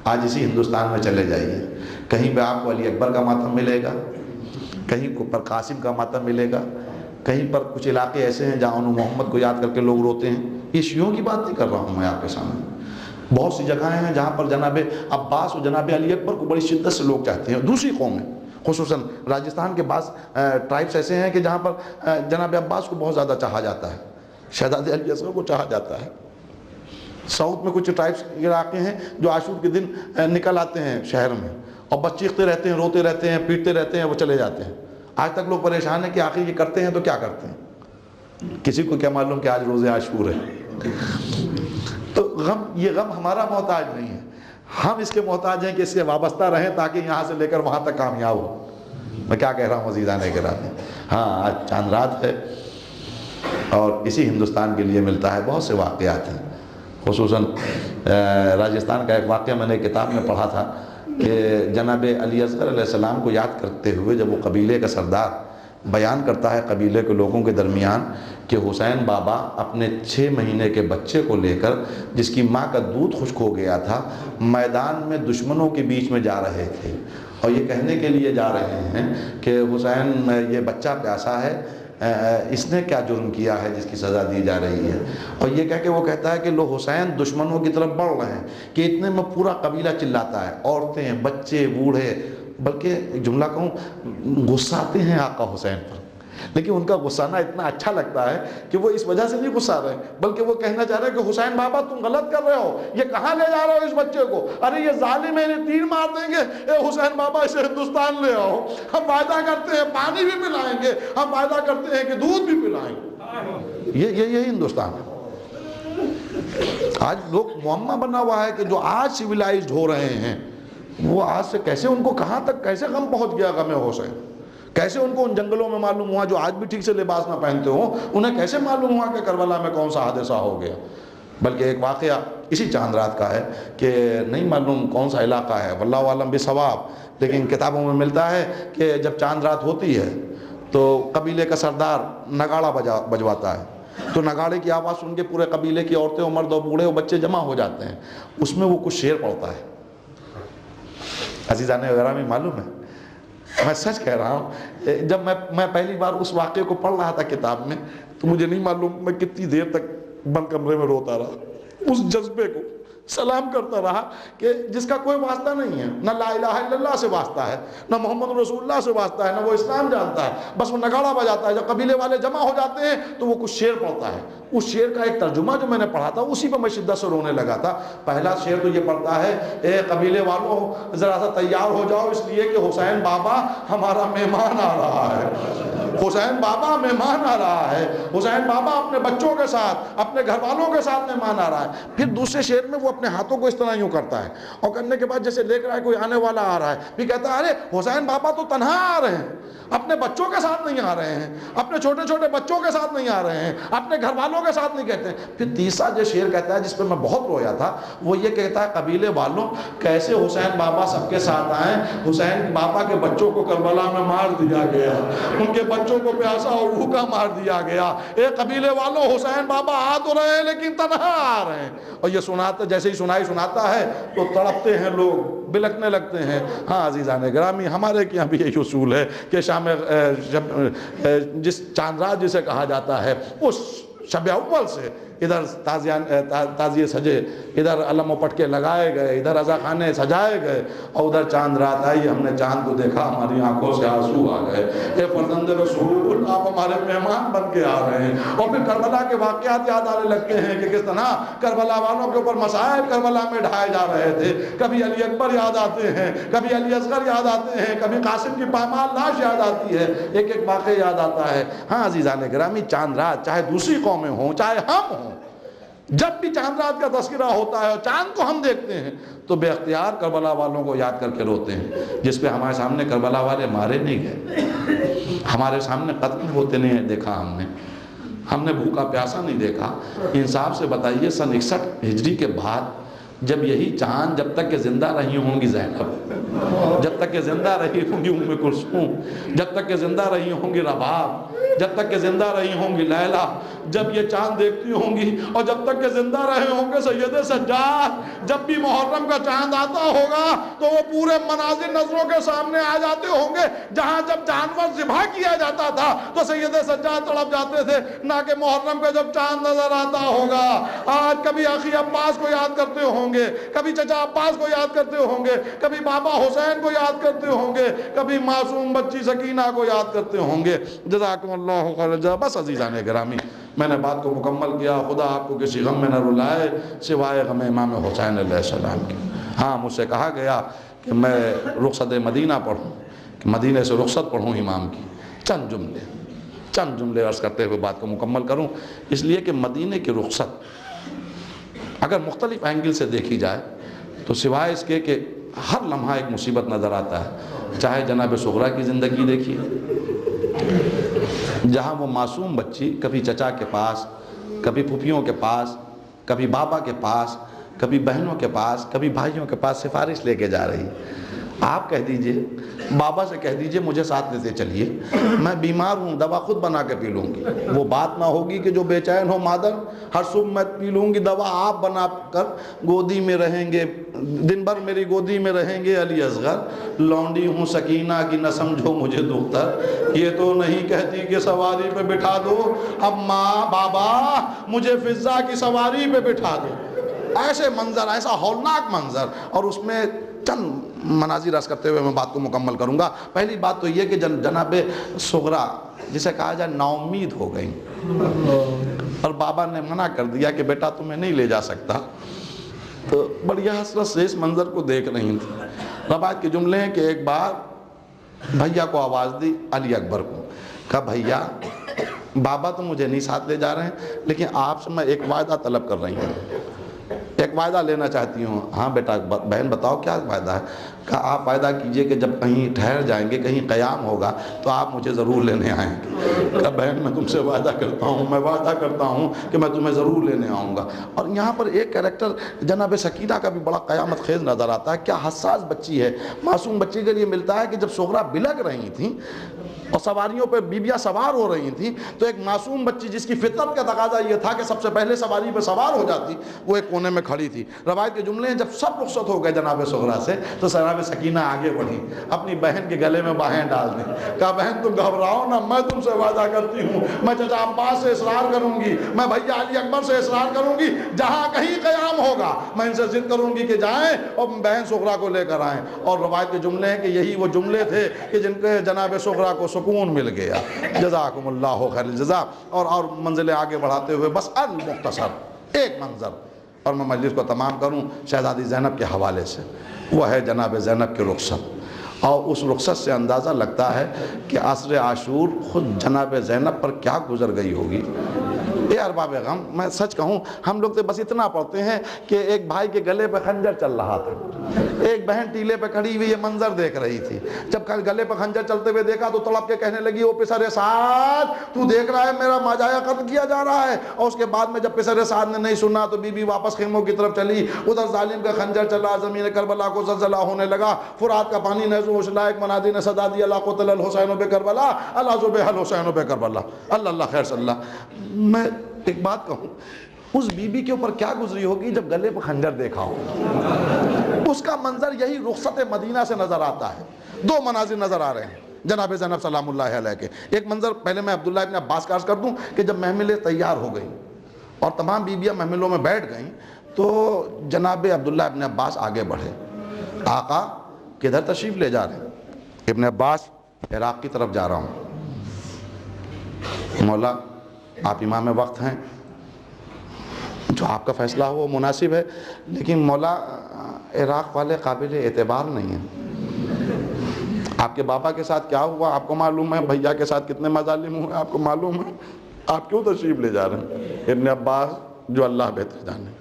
آج اسی ہندوستان میں چلے جائیے، کہیں پہ آپ کو علی اکبر کا ماتم ملے گا، کہیں پر قاسم کا ماتم ملے گا، کہیں پر کچھ علاقے ایسے ہیں جہاں انہوں محمد کو یاد کر کے لوگ روتے ہیں۔ یہ شیعوں کی بات نہیں کر رہا ہوں میں آپ کے سامنے، بہت سی جگہیں ہیں جہاں پر جناب عباس اور جناب علی اکبر کو بڑی شدت سے لوگ چاہتے ہیں، دوسری قومیں، خصوصاً راجستھان کے بعض ٹرائبس ایسے ہیں کہ جہاں پر جناب عباس کو بہت زیادہ چاہا جاتا ہے، شہزادے علی اصغر کو چاہا جاتا ہے۔ ساؤتھ میں کچھ ٹرائبس علاقے ہیں جو عاشور کے دن نکل آتے ہیں شہر میں اور بس چیختے رہتے ہیں، روتے رہتے ہیں، پیٹتے رہتے ہیں، وہ چلے جاتے ہیں۔ آج تک لوگ پریشان ہیں کہ آخر یہ کرتے ہیں تو کیا کرتے ہیں، کسی کو کیا معلوم کہ آج روزے عاشور ہے۔ تو یہ غم ہمارا محتاج نہیں ہے، ہم اس کے محتاج ہیں کہ اس سے وابستہ رہیں تاکہ یہاں سے لے کر وہاں تک کامیاب ہو۔ میں کیا کہہ رہا ہوں عزیزان کرام؟ ہاں آج چاند رات ہے اور اسی ہندوستان کے لیے ملتا ہے بہت سے واقعات ہیں. خصوصاً راجستھان کا ایک واقعہ میں نے کتاب میں پڑھا تھا کہ جناب علی اصغر علیہ السلام کو یاد کرتے ہوئے جب وہ قبیلے کا سردار بیان کرتا ہے قبیلے کے لوگوں کے درمیان کہ حسین بابا اپنے 6 مہینے کے بچے کو لے کر جس کی ماں کا دودھ خشک ہو گیا تھا میدان میں دشمنوں کے بیچ میں جا رہے تھے اور یہ کہنے کے لیے جا رہے ہیں کہ حسین یہ بچہ پیاسا ہے، اس نے کیا جرم کیا ہے جس کی سزا دی جا رہی ہے. اور یہ کہہ کے وہ کہتا ہے کہ لو حسین دشمنوں کی طرف بڑھ رہے ہیں کہ اتنے میں پورا قبیلہ چلاتا ہے، عورتیں بچے بوڑھے، بلکہ ایک جملہ کہوں غصاتے ہیں آقا حسین پر، لیکن ان کا غصانہ اتنا اچھا لگتا ہے کہ وہ اس وجہ سے نہیں غصہ رہے بلکہ وہ کہنا چاہ رہے ہیں کہ حسین بابا تم غلط کر رہے ہو، یہ کہاں لے جا رہے ہو اس بچے کو؟ ارے یہ ظالم ہے، انہیں تیر مار دیں گے. اے حسین بابا اسے ہندوستان لے آؤ، ہم وعدہ کرتے ہیں پانی بھی پلائیں گے، ہم وعدہ کرتے ہیں کہ دودھ بھی پلائیں گے. یہ ہندوستان ہے. آج لوگ معمہ بنا ہوا ہے کہ جو آج سویلائزڈ ہو رہے ہیں وہ آج سے کیسے ان کو کہاں تک کیسے غم پہنچ گیا غم حسین، کیسے ان کو ان جنگلوں میں معلوم ہوا جو آج بھی ٹھیک سے لباس نہ پہنتے ہوں، انہیں کیسے معلوم ہوا کہ کربلا میں کون سا حادثہ ہو گیا. بلکہ ایک واقعہ اسی چاند رات کا ہے کہ نہیں معلوم کون سا علاقہ ہے، واللہ عالم بالصواب، لیکن کتابوں میں ملتا ہے کہ جب چاند رات ہوتی ہے تو قبیلے کا سردار نگاڑا بجواتا ہے، تو نگاڑے کی آواز سن کے پورے قبیلے کی عورتیں و مرد و بوڑھے و بچے جمع ہو جاتے ہیں. اس میں وہ کچھ شعر پڑھتا ہے. عزیزان گرامی معلوم ہے میں سچ کہہ رہا ہوں، جب میں پہلی بار اس واقعے کو پڑھ رہا تھا کتاب میں تو مجھے نہیں معلوم میں کتنی دیر تک بند کمرے میں روتا رہا، اس جذبے کو سلام کرتا رہا کہ جس کا کوئی واسطہ نہیں ہے، نہ لا الہ الا اللہ سے واسطہ ہے، نہ محمد رسول اللہ سے واسطہ ہے، نہ وہ اسلام جانتا ہے، بس وہ نگاڑا بجاتا ہے. جب قبیلے والے جمع ہو جاتے ہیں تو وہ کچھ شعر پڑھتا ہے. اس شعر کا ایک ترجمہ جو میں نے پڑھا تھا اسی پر میں شدت سے رونے لگا تھا. پہلا شعر تو یہ پڑھتا ہے، اے قبیلے والوں ذرا سا تیار ہو جاؤ اس لیے کہ حسین بابا ہمارا مہمان آ رہا ہے. حسین بابا مہمان آ رہا ہے، حسین بابا اپنے بچوں کے ساتھ اپنے گھر والوں کے ساتھ مہمان آ رہا ہے. پھر دوسرے شعر میں وہ اپنے ہاتھوں کو اس طرح یوں کرتا ہے اور کرنے کے بعد جیسے دیکھ رہا ہے کوئی آنے والا آ رہا ہے، پھر کہتا ہے ارے حسین بابا تو تنہا آ رہے ہیں، اپنے بچوں کے ساتھ نہیں آ رہے ہیں، اپنے چھوٹے چھوٹے بچوں کے ساتھ نہیں آ رہے ہیں، اپنے گھر والوں کے ساتھ نہیں کہتے ہیں. پھر تیسرا جو شعر کہتا ہے جس پہ میں بہت رویا تھا وہ یہ کہتا ہے، قبیلے والوں کیسے حسین بابا سب کے ساتھ آئیں، حسین بابا کے بچوں کو کربلا میں مار دیا گیا، ان کے بچوں کو پیاسا اور بھوکا مار دیا گیا. اے قبیلے والوں حسین بابا آ تو رہے ہیں لیکن تنہا آ رہے ہیں. اور یہ سناتا جیسے ہی سناتا ہے تو تڑپتے ہیں لوگ، بلکنے لگتے ہیں. ہاں عزیزان گرامی ہمارے یہاں بھی یہی اصول ہے کہ شام جس چاند رات جسے کہا جاتا ہے اس شب اول سے ادھر تازیے سجے، ادھر علم و پٹکے لگائے گئے، ادھر رضا خانے سجائے گئے، اور ادھر چاند رات آئی، ہم نے چاند کو دیکھا، ہماری آنکھوں سے آنسو آ گئے. اے فرزند رسول آپ ہمارے مہمان بن کے آ رہے ہیں. اور پھر کربلا کے واقعات یاد آنے لگتے ہیں کہ کس طرح کربلا والوں کے اوپر مسائل کربلا میں ڈھائے جا رہے تھے. کبھی علی اکبر یاد آتے ہیں، کبھی علی اصغر یاد آتے ہیں، کبھی قاسم کی پامال لاش یاد آتی ہے، ایک ایک واقعہ یاد آتا ہے. ہاں عزیزان گرامی چاند رات چاہے دوسری قومیں ہوں چاہے ہم ہوں، جب بھی چاند رات کا تذکرہ ہوتا ہے اور چاند کو ہم دیکھتے ہیں تو بے اختیار کربلا والوں کو یاد کر کے روتے ہیں، جس پہ ہمارے سامنے کربلا والے مارے نہیں گئے، ہمارے سامنے قتل ہوتے نہیں دیکھا ہم نے بھوکا پیاسا نہیں دیکھا. انصاف سے بتائیے سن 61 ہجری کے بعد جب یہی چاند جب تک کہ زندہ رہی ہوں گی زینب، جب تک کہ زندہ رہی ہوں گی ام کلثوم، جب تک کہ زندہ رہی ہوں گی رباب، جب تک کہ زندہ رہی ہوں گی لیلا، جب یہ چاند دیکھتی ہوں گی، اور جب تک کہ زندہ رہے ہوں گے سید سجاد، جب بھی محرم کا چاند آتا ہوگا تو وہ پورے مناظر نظروں کے سامنے آ جاتے ہوں گے. جہاں جب جانور ذبح کیا جاتا تھا تو سید سجاد تڑپ جاتے تھے، نہ کہ محرم کا جب چاند نظر آتا ہوگا. آج کبھی اخی عباس کو یاد کرتے ہوں گے، کبھی چچا عباس کو یاد کرتے ہوں گے، کبھی بابا حسین کو یاد کرتے ہوں گے، کبھی معصوم بچی سکینہ کو یاد کرتے ہوں گے. جزاکم اللہ خیر. بس عزیزان گرامی میں نے بات کو مکمل کیا. خدا آپ کو کسی غم میں نہ رلائے سوائے غم امام حسین علیہ السلام کی. ہاں مجھ سے کہا گیا کہ میں رخصت مدینہ پڑھوں، کہ مدینہ سے رخصت پڑھوں امام کی. چند جملے عرض کرتے ہوئے بات کو مکمل کروں، اس لیے کہ مدینہ کی رخصت اگر مختلف اینگل سے دیکھی جائے تو سوائے اس کے کہ ہر لمحہ ایک مصیبت نظر آتا ہے، چاہے جناب صغرا کی زندگی دیکھیے، جہاں وہ معصوم بچی کبھی چچا کے پاس، کبھی پھوپھیوں کے پاس، کبھی بابا کے پاس، کبھی بہنوں کے پاس، کبھی بھائیوں کے پاس سفارش لے کے جا رہی۔ آپ کہہ دیجئے، بابا سے کہہ دیجئے مجھے ساتھ لیتے چلیے، میں بیمار ہوں، دوا خود بنا کے پی لوں گی۔ وہ بات نہ ہوگی کہ جو بے چین ہو مادر، ہر صبح میں پی لوں گی دوا، آپ بنا کر گودی میں رہیں گے، دن بھر میری گودی میں رہیں گے علی اصغر، لونڈی ہوں سکینہ کی نہ سمجھو مجھے دختر، یہ تو نہیں کہتی کہ سواری پہ بٹھا دو، اب ماں بابا مجھے فضا کی سواری پہ بٹھا دو۔ ایسے منظر، ایسا ہولناک منظر، اور اس میں چند مناظر عرض کرتے ہوئے میں بات کو مکمل کروں گا۔ پہلی بات تو یہ کہ جناب صغرا جسے کہا جائے نا امید ہو گئی، اور بابا نے منع کر دیا کہ بیٹا تمہیں نہیں لے جا سکتا، تو بڑی حسرت سے اس منظر کو دیکھ رہی تھی۔ روایت کے جملے ہیں کہ ایک بار بھیا کو آواز دی، علی اکبر کو، کہا بھیا بابا تو مجھے نہیں ساتھ لے جا رہے ہیں، لیکن آپ سے میں ایک وعدہ طلب کر رہی ہوں، ایک وعدہ لینا چاہتی ہوں۔ ہاں بیٹا بہن بتاؤ کیا وعدہ ہے؟ کہا آپ وعدہ کیجئے کہ جب کہیں ٹھہر جائیں گے، کہیں قیام ہوگا تو آپ مجھے ضرور لینے آئیں گے۔ کہا بہن میں تم سے وعدہ کرتا ہوں، میں وعدہ کرتا ہوں کہ میں تمہیں ضرور لینے آؤں گا۔ اور یہاں پر ایک کریکٹر جناب سکینہ کا بھی بڑا قیامت خیز نظر آتا ہے۔ کیا حساس بچی ہے، معصوم بچی کے لیے ملتا ہے کہ جب صغرا بلک رہی تھیں اور سواریوں پہ بیبیاں سوار ہو رہی تھیں، تو ایک معصوم بچی جس کی فطرت کا تقاضا یہ تھا کہ سب سے پہلے سواری پہ سوار ہو جاتی، وہ ایک کونے میں کھڑی تھی۔ روایت کے جملے ہیں جب سب رخصت ہو گئے جناب صغرا سے، تو جناب سکینہ آگے بڑھی، اپنی بہن کے گلے میں باہیں ڈال دیں، کہا بہن تم گھبراؤ نہ، میں تم سے وعدہ کرتی ہوں، میں چچا عباس سے اصرار کروں گی، میں بھیا علی اکبر سے اصرار کروں گی، جہاں کہیں قیام ہوگا میں ان سے ضد کروں گی کہ جائیں اور بہن صغرا کو لے کر آئیں۔ اور روایت کے جملے ہیں کہ یہی وہ جملے تھے کہ جن کے جناب صغرا کو سکون مل گیا۔ جزاکم اللہ خیر الجزا۔ اور منزلیں آگے بڑھاتے ہوئے بس المختصر ایک منظر، اور میں مجلس کو تمام کروں شہزادی زینب کے حوالے سے، وہ ہے جناب زینب کی رخصت۔ اور اس رخصت سے اندازہ لگتا ہے کہ عصر عاشور خود جناب زینب پر کیا گزر گئی ہوگی۔ اے ارباب غم، میں سچ کہوں ہم لوگ تو بس اتنا پڑھتے ہیں کہ ایک بھائی کے گلے پہ خنجر چل رہا تھا، ایک بہن ٹیلے پہ کھڑی ہوئی یہ منظر دیکھ رہی تھی، جب گلے پہ خنجر چلتے ہوئے دیکھا تو تڑپ کے کہنے لگی، او پسر سعد تو دیکھ رہا ہے میرا ماجایا قتل کیا جا رہا ہے۔ اور اس کے بعد میں جب پسر سعد نے نہیں سنا تو بی بی واپس خیموں کی طرف چلی، ادھر ظالم کا خنجر چلا، زمین کربلا کو زلزلہ ہونے لگا، فرات کا پانی نیزو اشلا، ایک منادی نے صدا دی، اللہ قتل الحسین بے کربلا، اللہ ذبح الحسین بے کربلا، اللہ اللہ خیر صلی اللہ۔ میں ایک بات کہوں، اس بی بی کے اوپر کیا گزری ہوگی جب گلے پہ خنجر دیکھا ہو۔ اس کا منظر یہی رخصت مدینہ سے نظر آتا ہے۔ دو مناظر نظر آ رہے ہیں جناب زینب سلام اللہ علیہ کے۔ ایک منظر پہلے میں عبداللہ ابن عباس کا عرض کر دوں کہ جب محملیں تیار ہو گئیں اور تمام بیویاں محملوں میں بیٹھ گئیں تو جناب عبداللہ ابن عباس آگے بڑھے، آقا کدھر تشریف لے جا رہے ہیں؟ ابن عباس عراق کی طرف جا رہا ہوں۔ مولا آپ امام وقت ہیں، جو آپ کا فیصلہ ہو وہ مناسب ہے، لیکن مولا عراق والے قابل اعتبار نہیں ہیں۔ آپ کے بابا کے ساتھ کیا ہوا آپ کو معلوم ہے، بھیا کے ساتھ کتنے مظالم ہوئے آپ کو معلوم ہے، آپ کیوں تشریف لے جا رہے ہیں؟ ابن عباس جو اللہ بہتر جانے،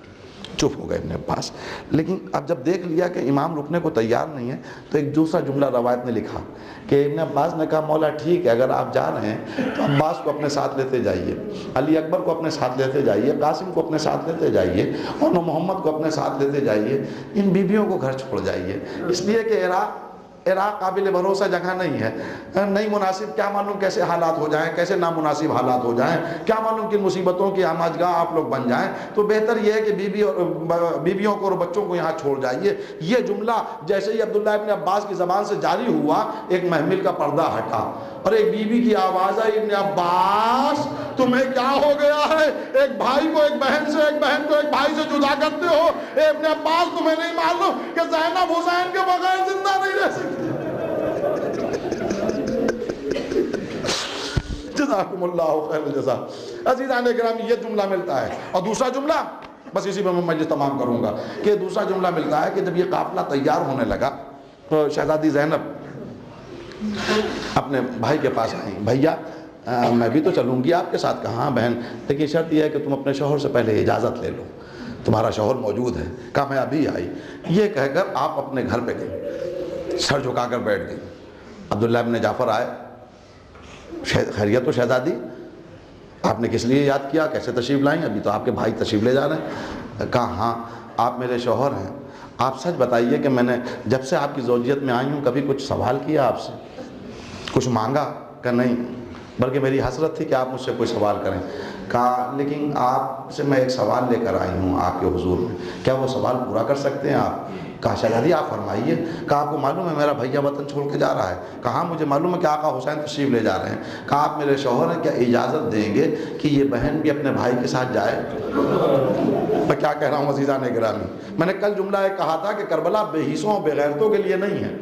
چپ ہو گئے ابن عباس۔ لیکن اب جب دیکھ لیا کہ امام رکنے کو تیار نہیں ہے تو ایک دوسرا جملہ روایت نے لکھا کہ ابن عباس نے کہا مولا ٹھیک ہے، اگر آپ جا رہے ہیں تو عباس کو اپنے ساتھ لیتے جائیے، علی اکبر کو اپنے ساتھ لیتے جائیے، قاسم کو اپنے ساتھ لیتے جائیے، اور محمد کو اپنے ساتھ لیتے جائیے، ان بیویوں کو گھر چھوڑ جائیے، اس لیے کہ عراق قابل بھروسہ جگہ نہیں ہے، نہیں مناسب، کیا معلوم کیسے حالات ہو جائیں، کیسے نامناسب حالات ہو جائیں، کیا معلوم کن مصیبتوں کی آماجگاہ آپ لوگ بن جائیں، تو بہتر یہ ہے کہ بیویوں کو اور بچوں کو یہاں چھوڑ جائیے۔ یہ جملہ جیسے ہی عبداللہ ابن عباس کی زبان سے جاری ہوا، ایک محمل کا پردہ ہٹا اور ایک بیوی کی آواز آئی، ابن عباس تمہیں کیا ہو گیا ہے؟ ایک بھائی کو ایک بہن سے، ایک بہن کو ایک بھائی سے جدا کرتے ہو؟ اے ابن عباس تمہیں نہیں معلوم کہ زینب حسین کے بغیر زندہ نہیں رہ سکتی؟ جزاکم اللہ خیر الجزا۔ عزیزان گرامی یہ جملہ ملتا ہے، اور دوسرا جملہ بس اسی میں مجلس تمام کروں گا کہ دوسرا جملہ ملتا ہے کہ جب یہ قافلہ تیار ہونے لگا تو شہزادی زینب اپنے بھائی کے پاس آئیں، بھیا میں بھی تو چلوں گی آپ کے ساتھ۔ کہاں بہن، لیکن شرط یہ ہے کہ تم اپنے شوہر سے پہلے اجازت لے لو، تمہارا شوہر موجود ہے۔ کہا میں ابھی آئی۔ یہ کہہ کر آپ اپنے گھر پہ گئی، سر جھکا کر بیٹھ گئی۔ عبداللہ ابن جعفر آئے، خیریت و شہزادی، آپ نے کس لیے یاد کیا، کیسے تشریف لائیں؟ ابھی تو آپ کے بھائی تشریف لے جا رہے ہیں۔ کہا ہاں آپ میرے شوہر ہیں، آپ سچ بتائیے کہ میں نے جب سے آپ کی زوجیت میں آئی ہوں کبھی کچھ سوال کیا آپ سے، کچھ مانگا؟ کہ نہیں، بلکہ میری حسرت تھی کہ آپ مجھ سے کوئی سوال کریں۔ کہا لیکن آپ سے میں ایک سوال لے کر آئی ہوں آپ کے حضور میں، کیا وہ سوال پورا کر سکتے ہیں آپ؟ کہا شہزادی آپ فرمائیے۔ کہا آپ کو معلوم ہے میرا بھیا وطن چھوڑ کے جا رہا ہے؟ کہا مجھے معلوم ہے کہ آقا حسین تشریف لے جا رہے ہیں۔ کہا آپ میرے شوہر ہیں، کیا اجازت دیں گے کہ یہ بہن بھی اپنے بھائی کے ساتھ جائے؟ میں کیا کہہ رہا ہوں عزیزان گرامی، میں نے کل جملہ ایک کہا تھا کہ کربلا بے حیثوں بے غیرتوں کے لیے نہیں ہے،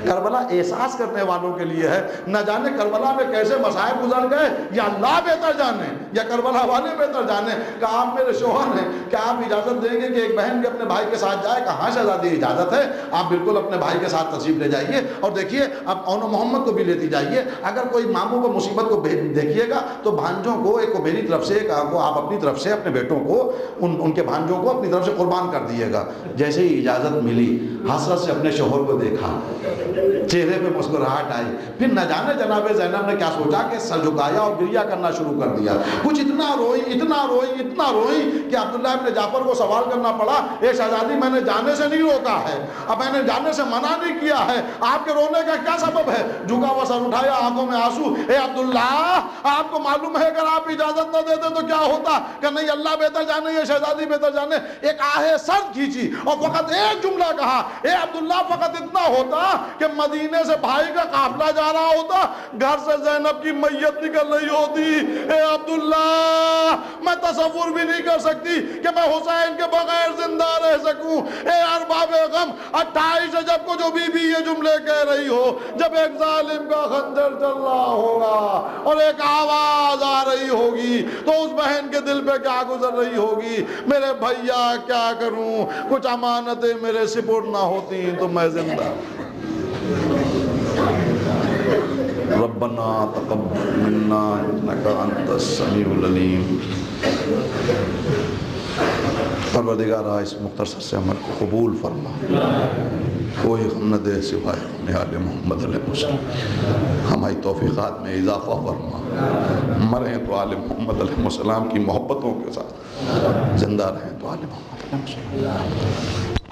کربلا احساس کرنے والوں کے لیے ہے۔ نہ جانے کربلا میں کیسے مصائب گزر گئے، یا اللہ بہتر جانے یا کربلا والے بہتر جانے۔ کہا آپ میرے شوہر ہیں، کیا آپ اجازت دیں گے کہ ایک بہن بھی اپنے بھائی کے ساتھ جائے؟ کہا ہاں شہزادی اجازت ہے، آپ بالکل اپنے بھائی کے ساتھ تشریف لے جائیے، اور دیکھیے اب اون و محمد کو بھی لیتی جائیے۔ اگر کوئی ماموں کو مصیبت کو دیکھیے گا تو بھانجوں کو ایک کو میری طرف سے، ایک کو آپ اپنی طرف سے اپنے بیٹوں کو، ان کے بھانجوں کو اپنی طرف سے قربان کر دیے گا۔ جیسے ہی اجازت ملی حسرت سے اپنے شوہر کو دیکھا، چہرے پہ مسکراہٹ آئی، پھر نہ جانے جناب زینب نے کیا سوچا کہ سر جھکایا اور گریہ کرنا شروع کر دیا۔ کچھ اتنا روئی اتنا روئی کہ عبداللہ ابن جعفر کو سوال کرنا پڑا، اے شہزادی میں نے جانے سے نہیں روکا ہے، اب میں نے جانے سے منع نہیں کیا ہے، آپ کے رونے کا کیا سبب ہے؟ جھکا ہوا سر اٹھایا، آنکھوں میں آنسو، اے عبداللہ آپ کو معلوم ہے اگر آپ اجازت نہ دیتے تو کیا ہوتا؟ کہ نہیں اللہ بہتر جانے، یہ شہزادی بہتر جانے۔ ایک آہ سرد کھینچی اور فقط ایک جملہ کہا، اے عبداللہ فقط اتنا ہوتا کہ مدینے سے بھائی کا قافلہ جا رہا ہوتا، گھر سے زینب کی میت نکل رہی ہوتی۔ اے عبداللہ میں تصور بھی نہیں کر سکتی کہ میں حسین کے بغیر زندہ رہ سکوں۔ اے ارباب غم، 28 رجب کو جو بی بی یہ جملے کہہ رہی ہو، جب ایک ظالم کا خنجر چل رہا ہوگا اور ایک آواز آ رہی ہوگی تو اس بہن کے دل پہ کیا گزر رہی ہوگی؟ میرے بھیا کیا کروں، کچھ امانتیں میرے سپرد نہ ہوتی تو میں زندہ۔ ربنا تقبل منا انک انت السمیع العلیم۔ پروردگارہ اس مختصر سے عمل کو قبول فرما، کوئی ہم نہ دے سوائے آل محمد علیہ السلام، ہماری توفیقات میں اضافہ فرما، مریں تو آل محمد علیہ السلام کی محبتوں کے ساتھ، زندہ رہیں تو آل محمد علیہ السلام۔